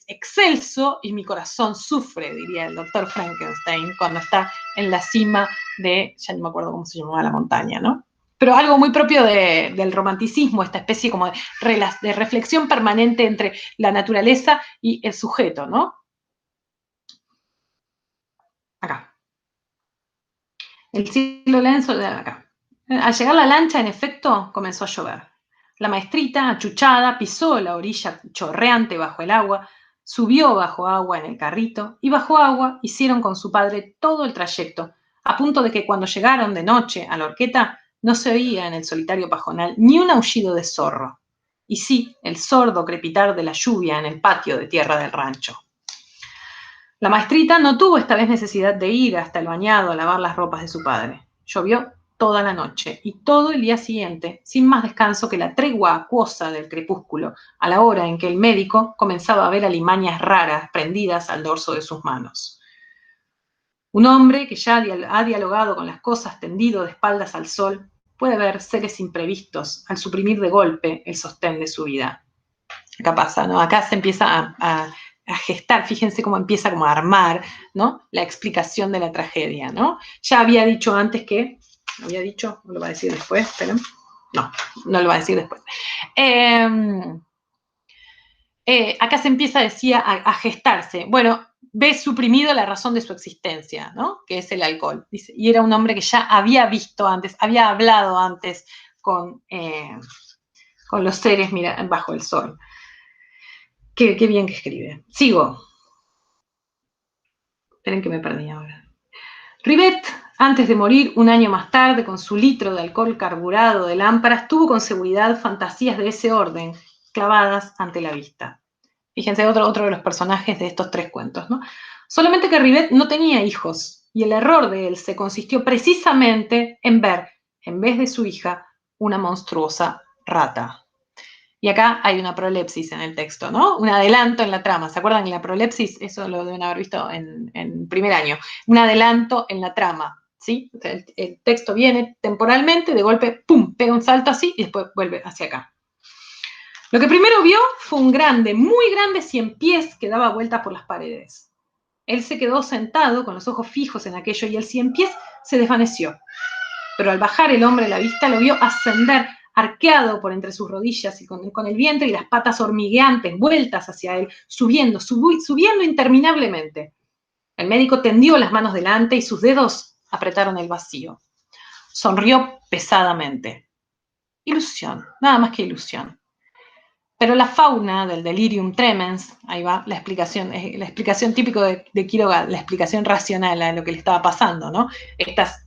excelso y mi corazón sufre, diría el doctor Frankenstein, cuando está en la cima ya no me acuerdo cómo se llamaba la montaña, ¿no? Pero algo muy propio del romanticismo, esta especie como de reflexión permanente entre la naturaleza y el sujeto, ¿no? El cielo lenzo de acá. Al llegar la lancha, en efecto, comenzó a llover. La maestrita, achuchada, pisó la orilla chorreante bajo el agua, subió bajo agua en el carrito y bajo agua hicieron con su padre todo el trayecto, a punto de que cuando llegaron de noche a la horqueta no se oía en el solitario pajonal ni un aullido de zorro, y sí el sordo crepitar de la lluvia en el patio de tierra del rancho. La maestrita no tuvo esta vez necesidad de ir hasta el bañado a lavar las ropas de su padre. Llovió toda la noche y todo el día siguiente, sin más descanso que la tregua acuosa del crepúsculo, a la hora en que el médico comenzaba a ver alimañas raras prendidas al dorso de sus manos. Un hombre que ya ha dialogado con las cosas tendido de espaldas al sol puede ver seres imprevistos al suprimir de golpe el sostén de su vida. Acá pasa, ¿no? Acá se empieza a gestar, fíjense cómo empieza como a armar, ¿no? La explicación de la tragedia, ¿no? Ya había dicho antes que, había dicho, no lo va a decir después, esperen. No, no lo va a decir después. Acá se empieza, decía, a gestarse. Bueno, ve suprimido la razón de su existencia, ¿no? Que es el alcohol. Dice, y era un hombre que ya había visto antes, había hablado antes con los seres bajo el sol. Qué bien que escribe. Sigo. Esperen que me perdí ahora. Rivet, antes de morir, un año más tarde, con su litro de alcohol carburado de lámparas, tuvo con seguridad fantasías de ese orden, clavadas ante la vista. Fíjense, otro de los personajes de estos tres cuentos, ¿no? Solamente que Rivet no tenía hijos, y el error de él se consistió precisamente en ver, en vez de su hija, una monstruosa rata. Y acá hay una prolepsis en el texto, ¿no? Un adelanto en la trama. ¿Se acuerdan que la prolepsis? Eso lo deben haber visto en primer año. Un adelanto en la trama, ¿sí? O sea, el texto viene temporalmente, de golpe, ¡pum!, pega un salto así y después vuelve hacia acá. Lo que primero vio fue un grande, muy grande ciempiés que daba vueltas por las paredes. Él se quedó sentado con los ojos fijos en aquello y el ciempiés se desvaneció. Pero al bajar el hombre la vista lo vio ascender, arqueado por entre sus rodillas y con el vientre y las patas hormigueantes, vueltas hacia él, subiendo interminablemente. El médico tendió las manos delante y sus dedos apretaron el vacío. Sonrió pesadamente. Ilusión, nada más que ilusión. Pero la fauna del delirium tremens, ahí va la explicación típica de Quiroga, la explicación racional a lo que le estaba pasando, ¿no? Estas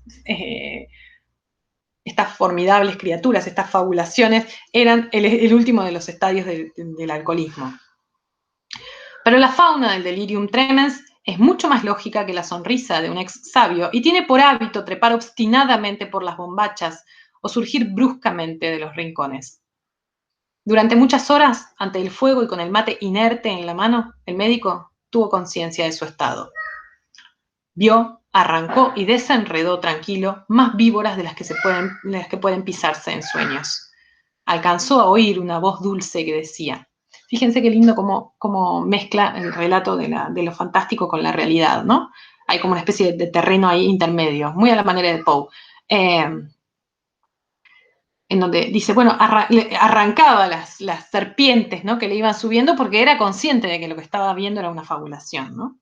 formidables criaturas, estas fabulaciones, eran el último de los estadios del alcoholismo. Pero la fauna del delirium tremens es mucho más lógica que la sonrisa de un ex sabio y tiene por hábito trepar obstinadamente por las bombachas o surgir bruscamente de los rincones. Durante muchas horas, ante el fuego y con el mate inerte en la mano, el médico tuvo conciencia de su estado. Vio, arrancó y desenredó tranquilo más víboras de las que pueden pisarse en sueños. Alcanzó a oír una voz dulce que decía, fíjense qué lindo cómo mezcla el relato de lo fantástico con la realidad, ¿no? Hay como una especie de terreno ahí intermedio, muy a la manera de Poe. En donde dice, bueno, arrancaba las serpientes, ¿no?, que le iban subiendo porque era consciente de que lo que estaba viendo era una fabulación, ¿no?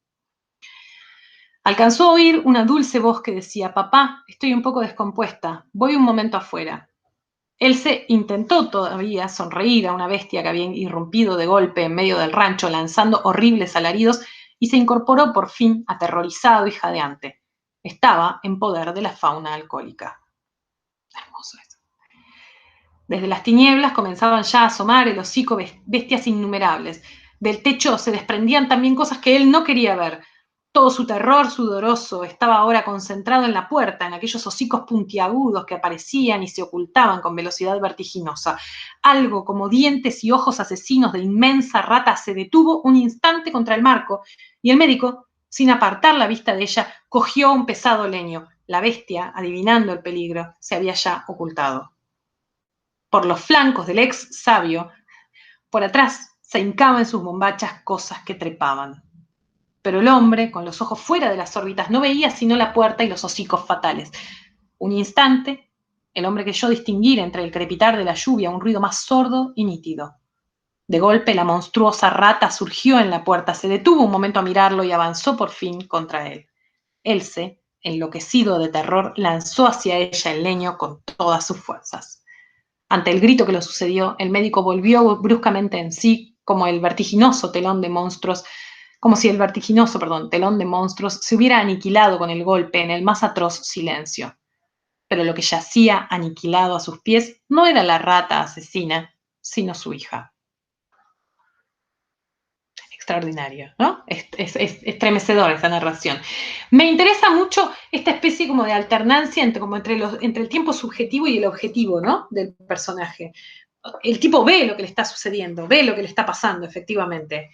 Alcanzó a oír una dulce voz que decía, papá, estoy un poco descompuesta, voy un momento afuera. Él se intentó todavía sonreír a una bestia que había irrumpido de golpe en medio del rancho lanzando horribles alaridos y se incorporó por fin aterrorizado y jadeante. Estaba en poder de la fauna alcohólica. Hermoso eso. Desde las tinieblas comenzaban ya a asomar el hocico bestias innumerables. Del techo se desprendían también cosas que él no quería ver. Todo su terror sudoroso estaba ahora concentrado en la puerta, en aquellos hocicos puntiagudos que aparecían y se ocultaban con velocidad vertiginosa. Algo como dientes y ojos asesinos de inmensa rata se detuvo un instante contra el marco y el médico, sin apartar la vista de ella, cogió un pesado leño. La bestia, adivinando el peligro, se había ya ocultado. Por los flancos del ex sabio, por atrás se hincaban en sus bombachas cosas que trepaban. Pero el hombre, con los ojos fuera de las órbitas, no veía sino la puerta y los hocicos fatales. Un instante, el hombre creyó distinguir entre el crepitar de la lluvia un ruido más sordo y nítido. De golpe, la monstruosa rata surgió en la puerta, se detuvo un momento a mirarlo y avanzó por fin contra él. Else, enloquecido de terror, lanzó hacia ella el leño con todas sus fuerzas. Ante el grito que lo sucedió, el médico volvió bruscamente en sí, como si el vertiginoso telón de monstruos se hubiera aniquilado con el golpe en el más atroz silencio. Pero lo que yacía aniquilado a sus pies no era la rata asesina, sino su hija. Extraordinario, ¿no? Es estremecedor esta narración. Me interesa mucho esta especie como de alternancia entre el tiempo subjetivo y el objetivo, ¿no? Del personaje. El tipo ve lo que le está sucediendo, ve lo que le está pasando, efectivamente.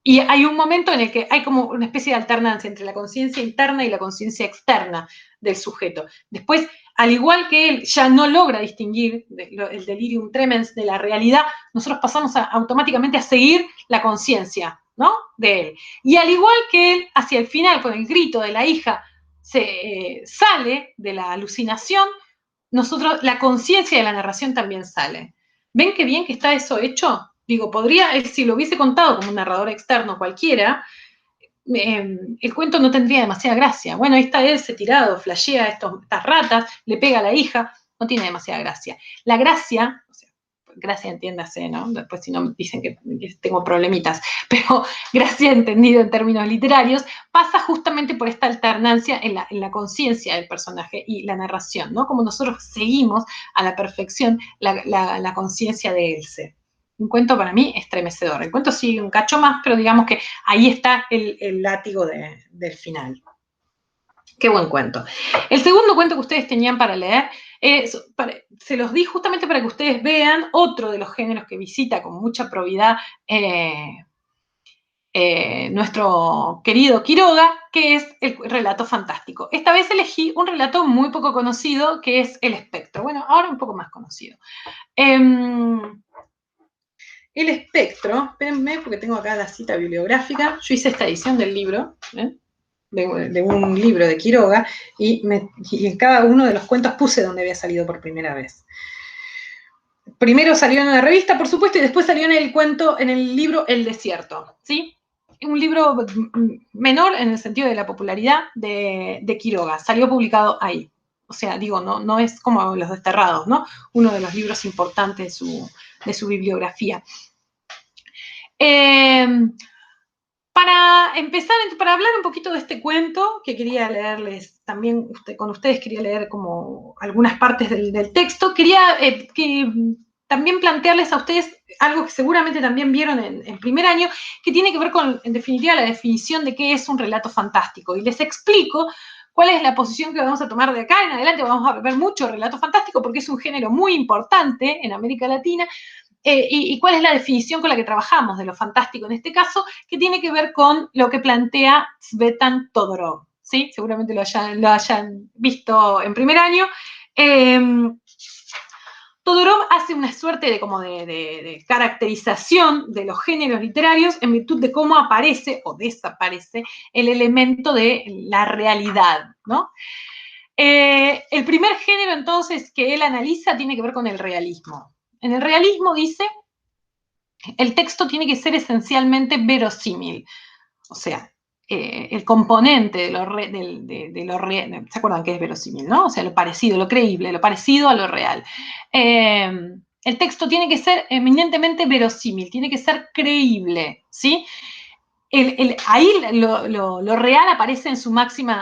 Y hay un momento en el que hay como una especie de alternancia entre la conciencia interna y la conciencia externa del sujeto. Después, al igual que él ya no logra distinguir el delirium tremens de la realidad, nosotros pasamos automáticamente a seguir la conciencia, ¿no? De él. Y al igual que él, hacia el final, con el grito de la hija, se sale de la alucinación, nosotros, la conciencia de la narración también sale. ¿Ven qué bien que está eso hecho? Digo, si lo hubiese contado como un narrador externo cualquiera, el cuento no tendría demasiada gracia. Bueno, ahí está él, se tirado, flashea estas ratas, le pega a la hija, no tiene demasiada gracia. La gracia, o sea, gracia entiéndase, ¿no? Después si no dicen que tengo problemitas, pero gracia entendido en términos literarios, pasa justamente por esta alternancia en la conciencia del personaje y la narración, ¿no? Como nosotros seguimos a la perfección la conciencia de Else. Un cuento para mí estremecedor. El cuento sigue un cacho más, pero digamos que ahí está el látigo del final. Qué buen cuento. El segundo cuento que ustedes tenían para leer, se los di justamente para que ustedes vean otro de los géneros que visita con mucha probidad nuestro querido Quiroga, que es el relato fantástico. Esta vez elegí un relato muy poco conocido, que es El Espectro. Bueno, ahora un poco más conocido. El Espectro, espérenme porque tengo acá la cita bibliográfica, yo hice esta edición del libro, de un libro de Quiroga, y en cada uno de los cuentos puse donde había salido por primera vez. Primero salió en una revista, por supuesto, y después salió en el libro El Desierto, ¿sí? Un libro menor en el sentido de la popularidad de Quiroga, salió publicado ahí. O sea, digo, no es como Los Desterrados, ¿no? Uno de los libros importantes de su bibliografía. Para empezar, para hablar un poquito de este cuento, que quería leerles también, con ustedes quería leer como algunas partes del texto, quería también plantearles a ustedes algo que seguramente también vieron en primer año, que tiene que ver con, en definitiva, la definición de qué es un relato fantástico. Y les explico cuál es la posición que vamos a tomar de acá en adelante. Vamos a ver mucho relato fantástico porque es un género muy importante en América Latina. Y cuál es la definición con la que trabajamos de lo fantástico en este caso, que tiene que ver con lo que plantea Tzvetan Todorov, ¿sí? Seguramente lo hayan visto en primer año. Todorov hace una suerte de caracterización de los géneros literarios en virtud de cómo aparece o desaparece el elemento de la realidad, ¿no? El primer género, entonces, que él analiza tiene que ver con el realismo. En el realismo dice, el texto tiene que ser esencialmente verosímil. O sea, el componente de lo real, ¿se acuerdan qué es verosímil, no? O sea, lo parecido, lo creíble, lo parecido a lo real. El texto tiene que ser eminentemente verosímil, tiene que ser creíble, ¿sí? Ahí lo real aparece en su máximo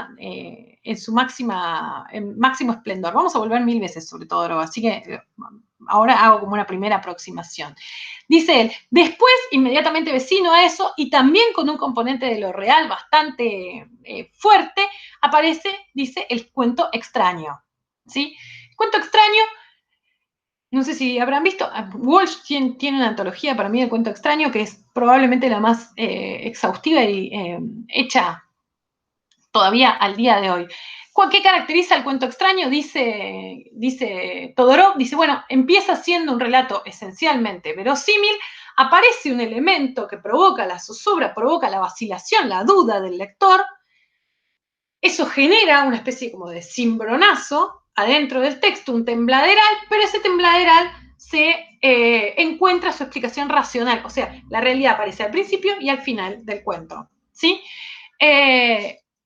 esplendor. Vamos a volver 1000 veces sobre todo, así que ahora hago como una primera aproximación. Dice él, después, inmediatamente vecino a eso, y también con un componente de lo real bastante fuerte, aparece, dice, el cuento extraño, ¿sí? El cuento extraño, no sé si habrán visto, Walsh tiene una antología para mí de cuento extraño que es probablemente la más exhaustiva y hecha todavía al día de hoy. ¿Qué caracteriza el cuento extraño? Dice Todorov, dice, bueno, empieza siendo un relato esencialmente verosímil, aparece un elemento que provoca la zozobra, provoca la vacilación, la duda del lector, eso genera una especie como de cimbronazo adentro del texto, un tembladeral, pero ese tembladeral se encuentra su explicación racional, o sea, la realidad aparece al principio y al final del cuento, ¿sí?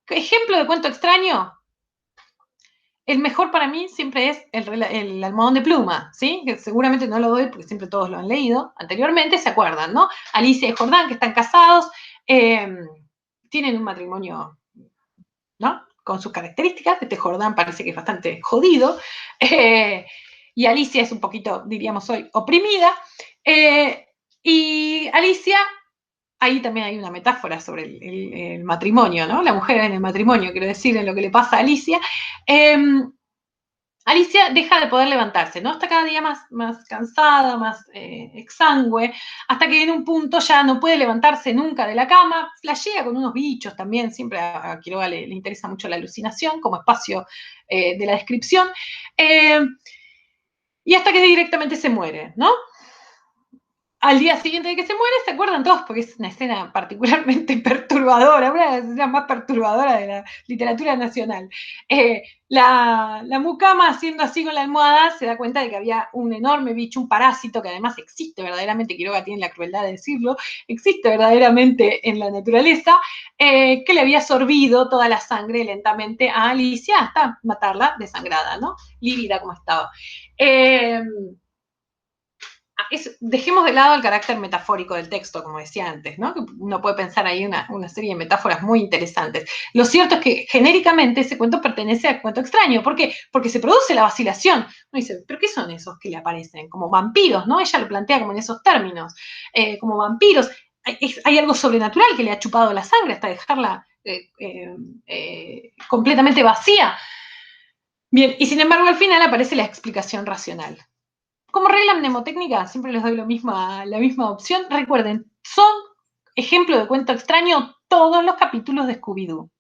ejemplo de cuento extraño, el mejor para mí siempre es el almohadón de pluma, ¿sí? Que seguramente no lo doy porque siempre todos lo han leído anteriormente, se acuerdan, ¿no? Alicia y Jordán, que están casados, tienen un matrimonio, ¿no? Con sus características. Este Jordán parece que es bastante jodido, y Alicia es un poquito, diríamos hoy, oprimida, y Alicia, ahí también hay una metáfora sobre el matrimonio, ¿no? La mujer en el matrimonio, quiero decir, en lo que le pasa a Alicia. Alicia deja de poder levantarse, ¿no? Está cada día más cansada, más exangüe, hasta que en un punto ya no puede levantarse nunca de la cama, flashea con unos bichos también, siempre a Quiroga le interesa mucho la alucinación como espacio de la descripción, y hasta que directamente se muere, ¿no? Al día siguiente de que se muere, se acuerdan todos, porque es una escena particularmente perturbadora, una de las escenas más perturbadoras de la literatura nacional. La mucama, haciendo así con la almohada, se da cuenta de que había un enorme bicho, un parásito, que además existe verdaderamente, Quiroga tiene la crueldad de decirlo, existe verdaderamente en la naturaleza, que le había sorbido toda la sangre lentamente a Alicia hasta matarla desangrada, ¿no? Lívida como estaba. Dejemos de lado el carácter metafórico del texto, como decía antes, ¿no? Que uno puede pensar ahí una serie de metáforas muy interesantes. Lo cierto es que genéricamente ese cuento pertenece al cuento extraño. ¿Por qué? Porque se produce la vacilación. Uno dice, ¿pero qué son esos que le aparecen? Como vampiros, ¿no? Ella lo plantea como en esos términos, como vampiros. Hay algo sobrenatural que le ha chupado la sangre hasta dejarla completamente vacía. Bien, y sin embargo al final aparece la explicación racional. Como regla mnemotécnica, siempre les doy la misma opción. Recuerden, son ejemplo de cuento extraño todos los capítulos de Scooby-Doo.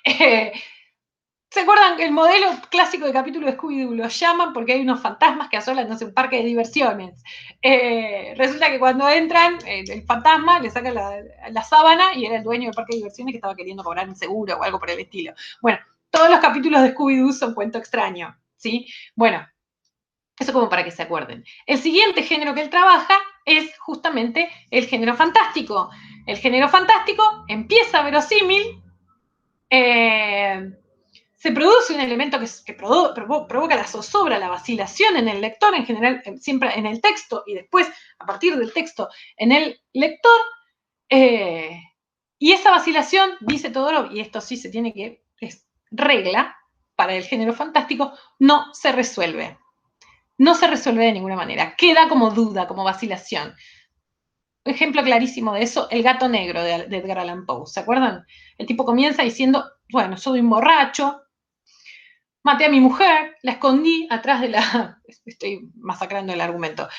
¿Se acuerdan que el modelo clásico de capítulo de Scooby-Doo lo llaman porque hay unos fantasmas que asolan, no sé, un parque de diversiones? Resulta que cuando entran, el fantasma le saca la sábana y era el dueño del parque de diversiones que estaba queriendo cobrar un seguro o algo por el estilo. Bueno, todos los capítulos de Scooby-Doo son cuento extraño, ¿sí? Bueno, eso como para que se acuerden. El siguiente género que él trabaja es justamente el género fantástico. El género fantástico empieza verosímil, se produce un elemento que provoca la zozobra, la vacilación en el lector, en general, siempre en el texto, y después, a partir del texto, en el lector, y esa vacilación, dice Todorov, y esto sí se tiene que, es regla para el género fantástico, no se resuelve. No se resuelve de ninguna manera, queda como duda, como vacilación. Ejemplo clarísimo de eso, El gato negro de Edgar Allan Poe, ¿se acuerdan? El tipo comienza diciendo, bueno, soy un borracho, maté a mi mujer, la escondí atrás de la... Estoy masacrando el argumento.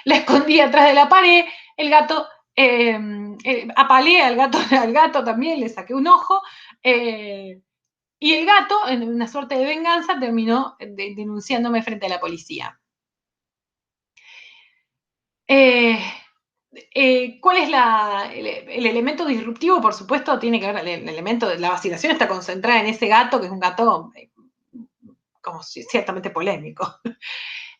La escondí atrás de la pared, el gato... apaleé al gato también, le saqué un ojo, y el gato, en una suerte de venganza, terminó denunciándome frente a la policía. ¿Cuál es el elemento disruptivo? Por supuesto, tiene que ver, el elemento de la vacilación está concentrada en ese gato, que es un gato como ciertamente polémico.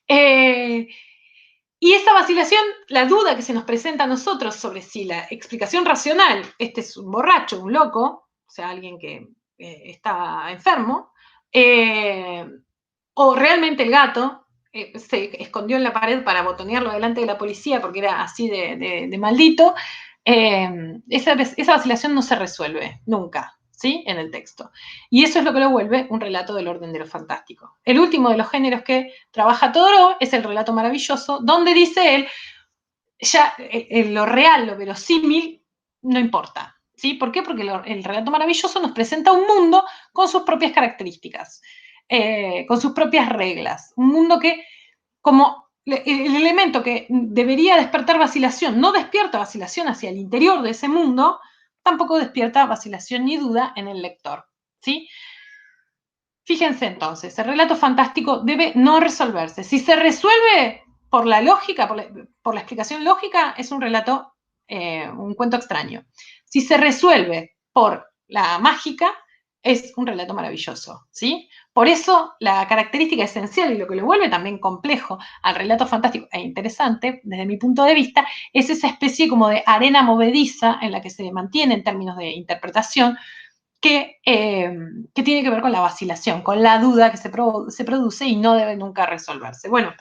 Y esa vacilación, la duda que se nos presenta a nosotros sobre si la explicación racional, este es un borracho, un loco, o sea, alguien que está enfermo, o realmente el gato se escondió en la pared para botonearlo delante de la policía porque era así de maldito, esa vacilación no se resuelve nunca, ¿sí? En el texto. Y eso es lo que lo vuelve un relato del orden de lo fantástico. El último de los géneros que trabaja Todorov es el relato maravilloso, donde dice él, ya lo real, lo verosímil, no importa. ¿Sí? ¿Por qué? Porque el relato maravilloso nos presenta un mundo con sus propias características, con sus propias reglas. Un mundo que, como el elemento que debería despertar vacilación, no despierta vacilación hacia el interior de ese mundo, tampoco despierta vacilación ni duda en el lector. ¿Sí? Fíjense entonces, el relato fantástico debe no resolverse. Si se resuelve por la lógica, por la explicación lógica, es un relato, un cuento extraño. Si se resuelve por la mágica, es un relato maravilloso, ¿sí? Por eso la característica esencial y lo que lo vuelve también complejo al relato fantástico e interesante, desde mi punto de vista, es esa especie como de arena movediza en la que se mantiene en términos de interpretación, que tiene que ver con la vacilación, con la duda que se produce y no debe nunca resolverse. Bueno,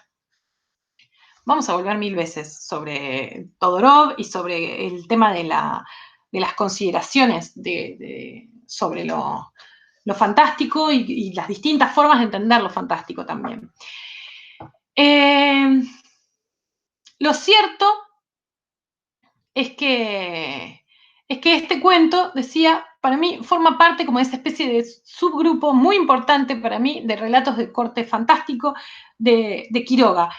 vamos a volver 1000 veces sobre Todorov y sobre el tema de las consideraciones sobre lo fantástico y las distintas formas de entender lo fantástico también. Lo cierto es que este cuento, decía, para mí forma parte como de esa especie de subgrupo muy importante para mí de relatos de corte fantástico de Quiroga.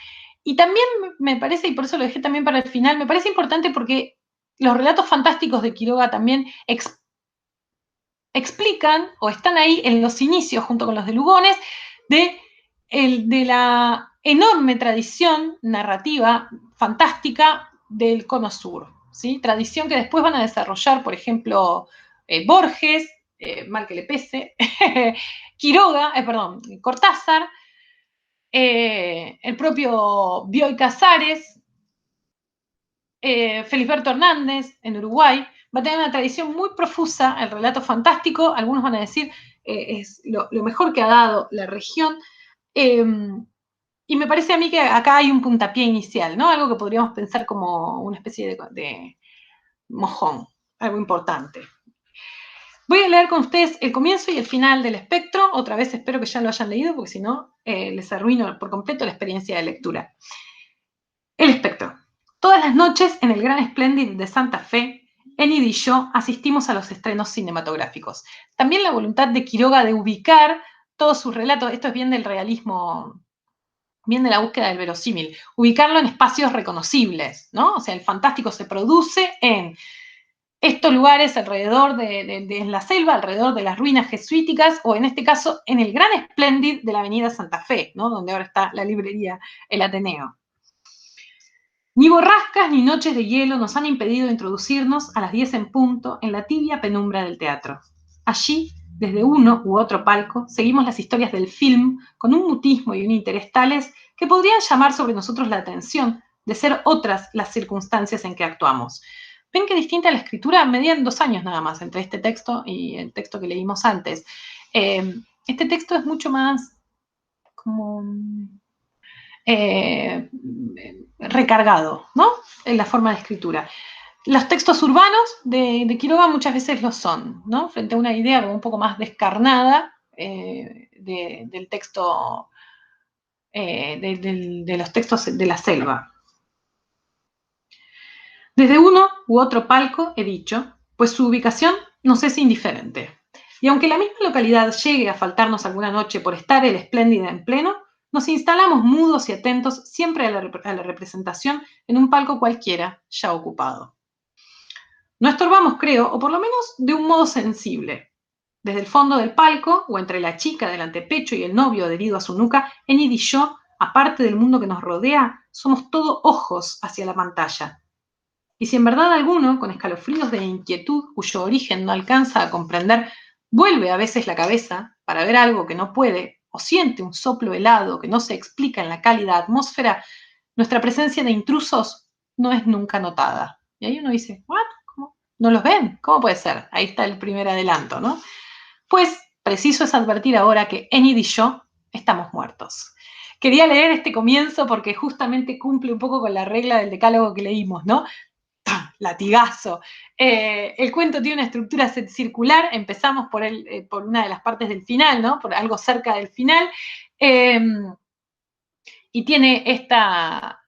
Y también me parece, y por eso lo dejé también para el final, me parece importante porque los relatos fantásticos de Quiroga también explican o están ahí en los inicios, junto con los de Lugones, de la enorme tradición narrativa fantástica del Cono Sur, ¿sí? Tradición que después van a desarrollar, por ejemplo, Borges, mal que le pese, Quiroga, Cortázar, el propio Bioy Casares, Felisberto Hernández en Uruguay, va a tener una tradición muy profusa, el relato fantástico, algunos van a decir es lo mejor que ha dado la región, y me parece a mí que acá hay un puntapié inicial, ¿no? Algo que podríamos pensar como una especie de mojón, algo importante. Voy a leer con ustedes el comienzo y el final del espectro, otra vez espero que ya lo hayan leído, porque si no, les arruino por completo la experiencia de lectura. El espectro. Todas las noches en el Gran Splendid de Santa Fe, Enid y yo asistimos a los estrenos cinematográficos. También la voluntad de Quiroga de ubicar todos sus relatos, esto es bien del realismo, bien de la búsqueda del verosímil, ubicarlo en espacios reconocibles, ¿no? O sea, el fantástico se produce en estos lugares alrededor de la selva, alrededor de las ruinas jesuíticas, o en este caso, en el Gran Splendid de la avenida Santa Fe, ¿no? Donde ahora está la librería El Ateneo. Ni borrascas ni noches de hielo nos han impedido introducirnos a las 10 en punto en la tibia penumbra del teatro. Allí, desde uno u otro palco, seguimos las historias del film con un mutismo y un interés tales que podrían llamar sobre nosotros la atención de ser otras las circunstancias en que actuamos. Ven que distinta la escritura, medían 2 años nada más entre este texto y el texto que leímos antes. Este texto es mucho más como recargado, ¿no? En la forma de escritura. Los textos urbanos de Quiroga muchas veces lo son, ¿no? Frente a una idea como un poco más descarnada del texto, de los textos de la selva. Desde uno u otro palco, he dicho, pues su ubicación nos es indiferente. Y aunque la misma localidad llegue a faltarnos alguna noche por estar el espléndida en pleno, nos instalamos mudos y atentos siempre a la representación en un palco cualquiera ya ocupado. No estorbamos, creo, o por lo menos de un modo sensible. Desde el fondo del palco, o entre la chica del antepecho y el novio adherido a su nuca, Enid y yo, aparte del mundo que nos rodea, somos todo ojos hacia la pantalla. Y si en verdad alguno, con escalofríos de inquietud cuyo origen no alcanza a comprender, vuelve a veces la cabeza para ver algo que no puede, o siente un soplo helado que no se explica en la cálida atmósfera, nuestra presencia de intrusos no es nunca notada. Y ahí uno dice, ¿what? ¿Cómo? ¿No los ven? ¿Cómo puede ser? Ahí está el primer adelanto, ¿no? Pues preciso es advertir ahora que Enid y yo estamos muertos. Quería leer este comienzo porque justamente cumple un poco con la regla del decálogo que leímos, ¿no? Latigazo. El cuento tiene una estructura circular, empezamos por una de las partes del final, ¿no? Por algo cerca del final, y tiene esta...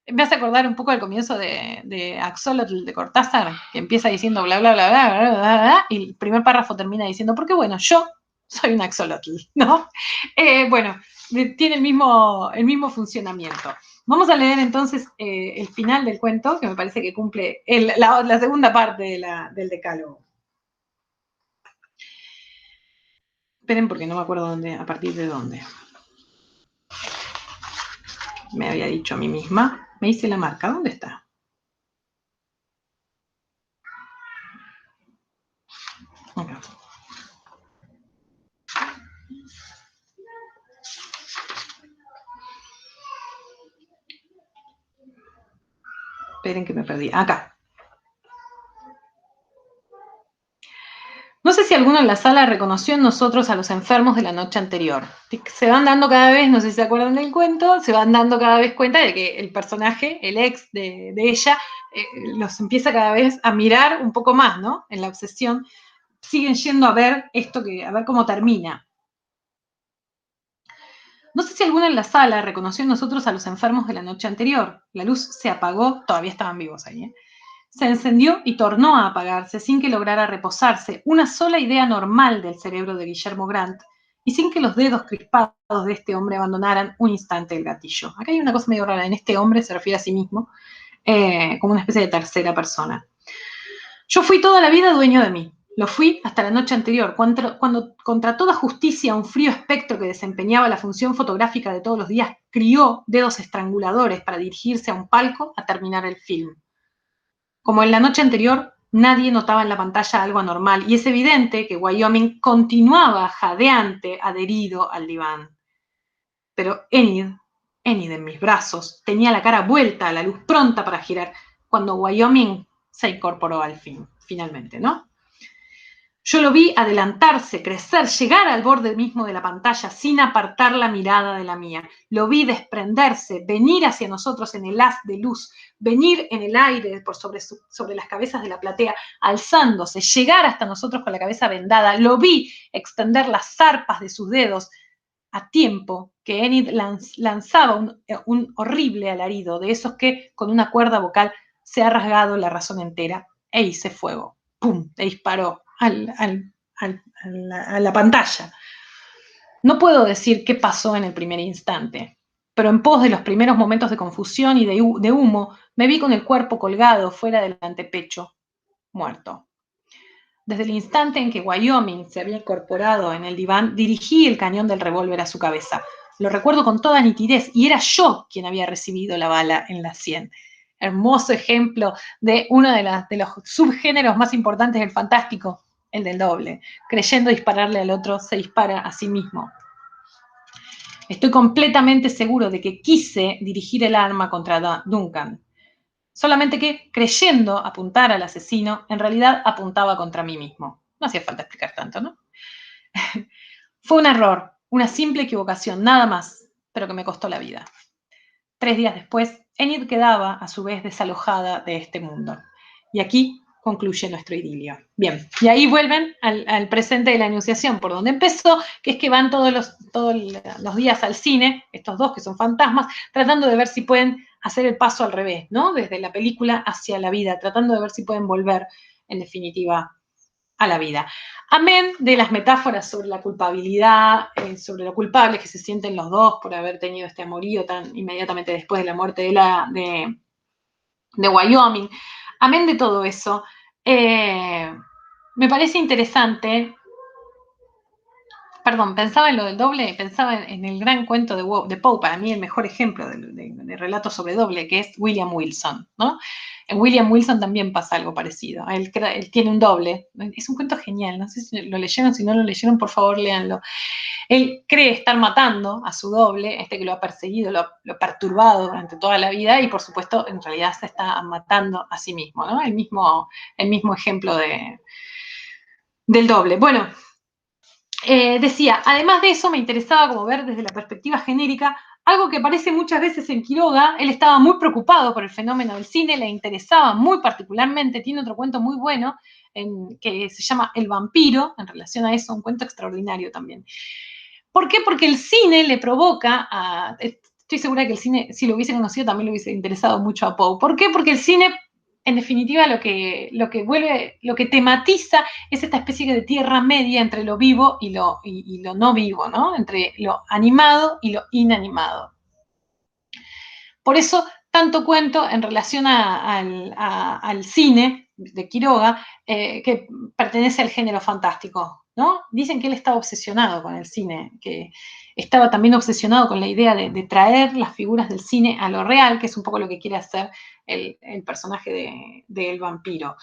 Me hace acordar un poco al comienzo de Axolotl de Cortázar, que empieza diciendo bla, bla, bla, bla, bla, bla, bla, bla, y el primer párrafo termina diciendo, porque bueno, yo soy un axolotl, ¿no? Bueno, tiene el mismo funcionamiento. Vamos a leer entonces el final del cuento, que me parece que cumple la segunda parte del decálogo. Esperen porque no me acuerdo a partir de dónde. Me había dicho a mí misma. Me hice la marca. ¿Dónde está? Acá. Esperen que me perdí. Acá. No sé si alguno en la sala reconoció en nosotros a los enfermos de la noche anterior. Se van dando cada vez, no sé si se acuerdan del cuento, se van dando cada vez cuenta de que el personaje, el ex de ella, los empieza cada vez a mirar un poco más, ¿no? En la obsesión. Siguen yendo a ver esto, a ver cómo termina. No sé si alguno en la sala reconoció en nosotros a los enfermos de la noche anterior. La luz se apagó, todavía estaban vivos ahí, ¿eh? Se encendió y tornó a apagarse sin que lograra reposarse una sola idea normal del cerebro de Guillermo Grant y sin que los dedos crispados de este hombre abandonaran un instante el gatillo. Acá hay una cosa medio rara, en este hombre se refiere a sí mismo como una especie de tercera persona. Yo fui toda la vida dueño de mí. Lo fui hasta la noche anterior, cuando contra toda justicia un frío espectro que desempeñaba la función fotográfica de todos los días crió dedos estranguladores para dirigirse a un palco a terminar el film. Como en la noche anterior, nadie notaba en la pantalla algo anormal y es evidente que Wyoming continuaba jadeante, adherido al diván. Pero Enid en mis brazos, tenía la cara vuelta a la luz pronta para girar cuando Wyoming se incorporó al fin, finalmente, ¿no? Yo lo vi adelantarse, crecer, llegar al borde mismo de la pantalla sin apartar la mirada de la mía. Lo vi desprenderse, venir hacia nosotros en el haz de luz, venir en el aire por sobre las cabezas de la platea, alzándose, llegar hasta nosotros con la cabeza vendada. Lo vi extender las zarpas de sus dedos a tiempo que Enid lanzaba un horrible alarido, de esos que con una cuerda vocal se ha rasgado la razón entera, e hice fuego. ¡Pum! Le disparó a la pantalla. No puedo decir qué pasó en el primer instante, pero en pos de los primeros momentos de confusión y de humo, me vi con el cuerpo colgado fuera del antepecho, muerto. Desde el instante en que Wyoming se había incorporado en el diván, dirigí el cañón del revólver a su cabeza. Lo recuerdo con toda nitidez y era yo quien había recibido la bala en la sien. Hermoso ejemplo de uno de los subgéneros más importantes del fantástico, el del doble. Creyendo dispararle al otro, se dispara a sí mismo. Estoy completamente seguro de que quise dirigir el arma contra Duncan. Solamente que, creyendo apuntar al asesino, en realidad apuntaba contra mí mismo. No hacía falta explicar tanto, ¿no? Fue un error, una simple equivocación, nada más, pero que me costó la vida. 3 días después, Enid quedaba, a su vez, desalojada de este mundo. Y aquí concluye nuestro idilio. Bien, y ahí vuelven al presente de la Anunciación, por donde empezó, que es que van todos los días al cine, estos dos que son fantasmas, tratando de ver si pueden hacer el paso al revés, ¿no? Desde la película hacia la vida, tratando de ver si pueden volver, en definitiva, a la vida. Amén de las metáforas sobre la culpabilidad, sobre lo culpables que se sienten los dos por haber tenido este amorío tan inmediatamente después de la muerte de Wyoming. Amén de todo eso, me parece interesante. Perdón, pensaba en lo del doble, pensaba en el gran cuento de Poe, para mí el mejor ejemplo de relato sobre doble, que es William Wilson, ¿no? En William Wilson también pasa algo parecido. Él tiene un doble. Es un cuento genial, no sé si lo leyeron, si no lo leyeron, por favor, léanlo. Él cree estar matando a su doble, que lo ha perseguido, lo ha perturbado durante toda la vida, y por supuesto, en realidad se está matando a sí mismo, ¿no? El mismo ejemplo del doble. Bueno, decía, además de eso, me interesaba como ver desde la perspectiva genérica algo que aparece muchas veces en Quiroga. Él estaba muy preocupado por el fenómeno del cine, le interesaba muy particularmente, tiene otro cuento muy bueno que se llama El vampiro, en relación a eso, un cuento extraordinario también. ¿Por qué? Porque el cine le provoca estoy segura que el cine, si lo hubiese conocido, también le hubiese interesado mucho a Poe. ¿Por qué? Porque el cine, en definitiva, lo que tematiza es esta especie de tierra media entre lo vivo y lo no vivo, ¿no? Entre lo animado y lo inanimado. Por eso, tanto cuento en relación al cine de Quiroga, que pertenece al género fantástico, ¿no? Dicen que él estaba obsesionado con el cine, que estaba también obsesionado con la idea de traer las figuras del cine a lo real, que es un poco lo que quiere hacer el personaje del vampiro.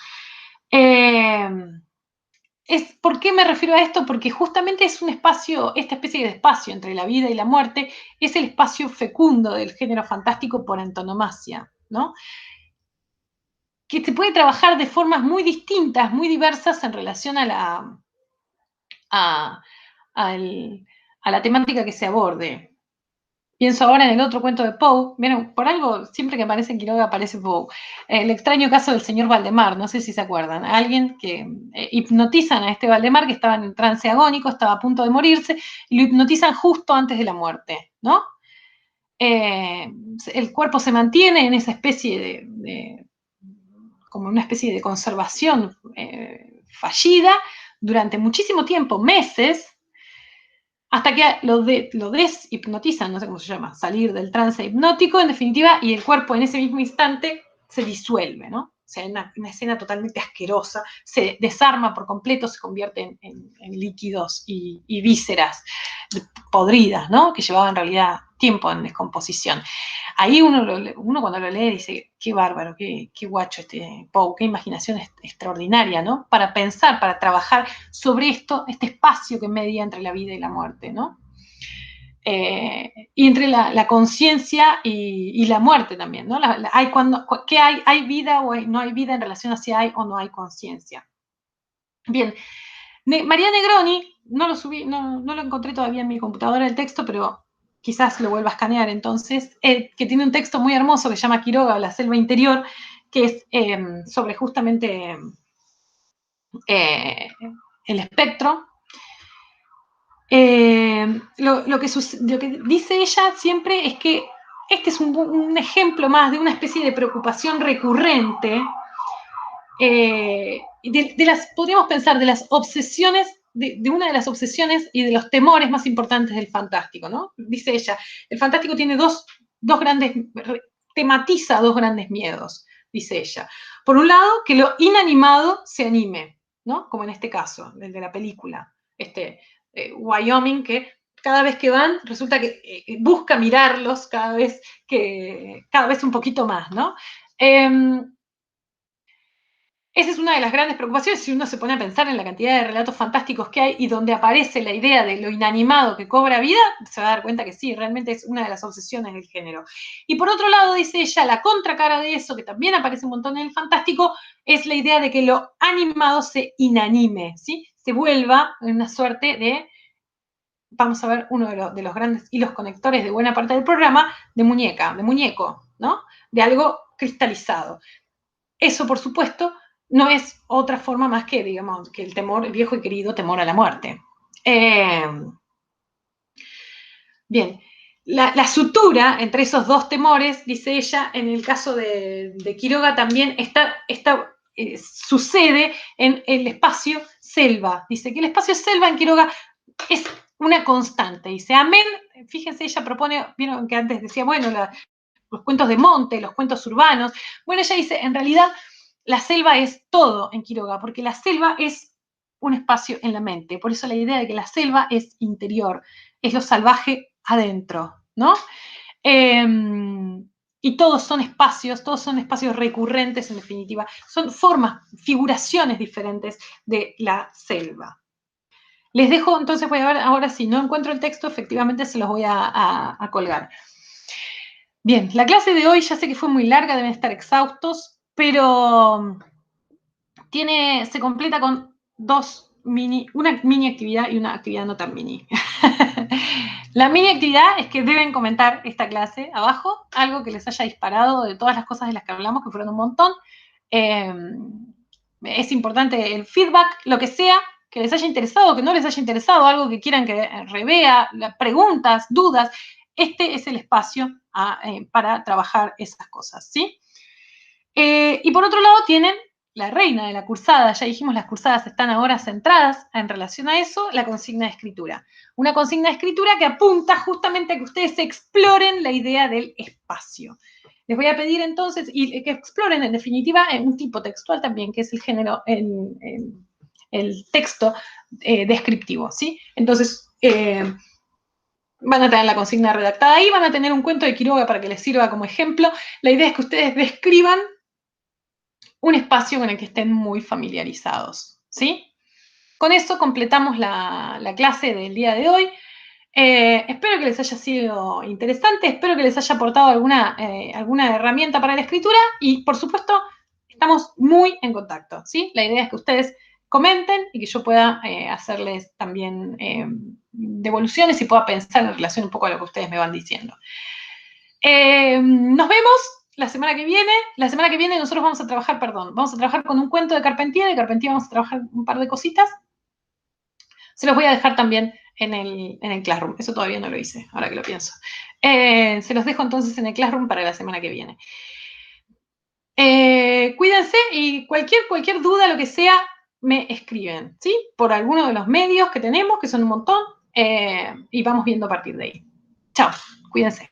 ¿Por qué me refiero a esto? Porque justamente es un espacio, esta especie de espacio entre la vida y la muerte, es el espacio fecundo del género fantástico por antonomasia, ¿no? Que se puede trabajar de formas muy distintas, muy diversas en relación a a, a la temática que se aborde. Pienso ahora en el otro cuento de Poe. Miren, por algo, siempre que aparece en Quiroga aparece Poe. El extraño caso del señor Valdemar, no sé si se acuerdan. Alguien que hipnotizan a este Valdemar que estaba en trance agónico, estaba a punto de morirse, y lo hipnotizan justo antes de la muerte, ¿no? El cuerpo se mantiene en esa especie como una especie de conservación fallida durante muchísimo tiempo, meses, hasta que lo deshipnotizan, no sé cómo se llama, salir del trance hipnótico, en definitiva, y el cuerpo en ese mismo instante se disuelve, ¿no? O sea, una escena totalmente asquerosa, se desarma por completo, se convierte en líquidos y vísceras podridas, ¿no? Que llevaba en realidad tiempo en descomposición. Ahí uno cuando lo lee dice, qué bárbaro, qué guacho este Poe, qué imaginación extraordinaria, ¿no? Para pensar, para trabajar sobre esto, este espacio que media entre la vida y la muerte, ¿no? Y entre la conciencia y la muerte también, ¿no? ¿Qué hay? ¿Hay vida o no hay vida en relación a si hay o no hay conciencia? Bien, María Negroni, no lo subí, no lo encontré todavía en mi computadora el texto, pero quizás lo vuelva a escanear entonces, que tiene un texto muy hermoso que se llama Quiroga, la selva interior, que es sobre justamente el espectro. Lo que dice ella siempre es que este es un ejemplo más de una especie de preocupación recurrente, podríamos pensar, de las obsesiones, de una de las obsesiones y de los temores más importantes del fantástico, ¿no? Dice ella, el fantástico tiene tematiza dos grandes miedos, dice ella. Por un lado, que lo inanimado se anime, ¿no? Como en este caso, el de la película, Wyoming, que cada vez que van, resulta que busca mirarlos cada vez un poquito más, ¿no? Esa es una de las grandes preocupaciones si uno se pone a pensar en la cantidad de relatos fantásticos que hay y donde aparece la idea de lo inanimado que cobra vida, se va a dar cuenta que sí, realmente es una de las obsesiones del género. Y por otro lado, dice ella, la contracara de eso, que también aparece un montón en el fantástico, es la idea de que lo animado se inanime, ¿sí? Se vuelva una suerte de, vamos a ver, uno de los grandes hilos conectores de buena parte del programa, de muñeco, ¿no? De algo cristalizado. Eso, por supuesto, no es otra forma más que, digamos, que el temor, el viejo y querido temor a la muerte. Bien, la sutura entre esos dos temores, dice ella, en el caso de Quiroga también sucede en el espacio selva. Dice que el espacio selva en Quiroga es una constante. Dice, amén, fíjense, ella propone, vieron que antes decía, bueno, los cuentos de monte, los cuentos urbanos. Bueno, ella dice, en realidad la selva es todo en Quiroga, porque la selva es un espacio en la mente. Por eso la idea de que la selva es interior, es lo salvaje adentro, ¿no? Y todos son espacios recurrentes, en definitiva. Son formas, figuraciones diferentes de la selva. Les dejo, entonces voy a ver, ahora si no encuentro el texto, efectivamente se los voy a colgar. Bien, la clase de hoy ya sé que fue muy larga, deben estar exhaustos, pero se completa con una mini actividad y una actividad no tan mini. La mini actividad es que deben comentar esta clase abajo, algo que les haya disparado de todas las cosas de las que hablamos, que fueron un montón. Es importante el feedback, lo que sea, que les haya interesado, que no les haya interesado, algo que quieran que revea, preguntas, dudas. Este es el espacio para trabajar esas cosas, ¿sí? Y por otro lado tienen la reina de la cursada, ya dijimos, las cursadas están ahora centradas en relación a eso, la consigna de escritura. Una consigna de escritura que apunta justamente a que ustedes exploren la idea del espacio. Les voy a pedir entonces, y que exploren en definitiva un tipo textual también, que es el género, el texto descriptivo, ¿sí? Entonces, van a tener la consigna redactada ahí, van a tener un cuento de Quiroga para que les sirva como ejemplo. La idea es que ustedes describan un espacio con el que estén muy familiarizados, ¿sí? Con eso completamos la clase del día de hoy. Espero que les haya sido interesante, espero que les haya aportado alguna herramienta para la escritura y, por supuesto, estamos muy en contacto, ¿sí? La idea es que ustedes comenten y que yo pueda hacerles también devoluciones y pueda pensar en relación un poco a lo que ustedes me van diciendo. Nos vemos la semana que viene. La semana que viene nosotros vamos a trabajar, vamos a trabajar con un cuento de Carpentier. De Carpentier vamos a trabajar un par de cositas. Se los voy a dejar también en el Classroom. Eso todavía no lo hice, ahora que lo pienso. Se los dejo entonces en el Classroom para la semana que viene. Cuídense y cualquier duda, lo que sea, me escriben, ¿sí? Por alguno de los medios que tenemos, que son un montón, y vamos viendo a partir de ahí. Chao, cuídense.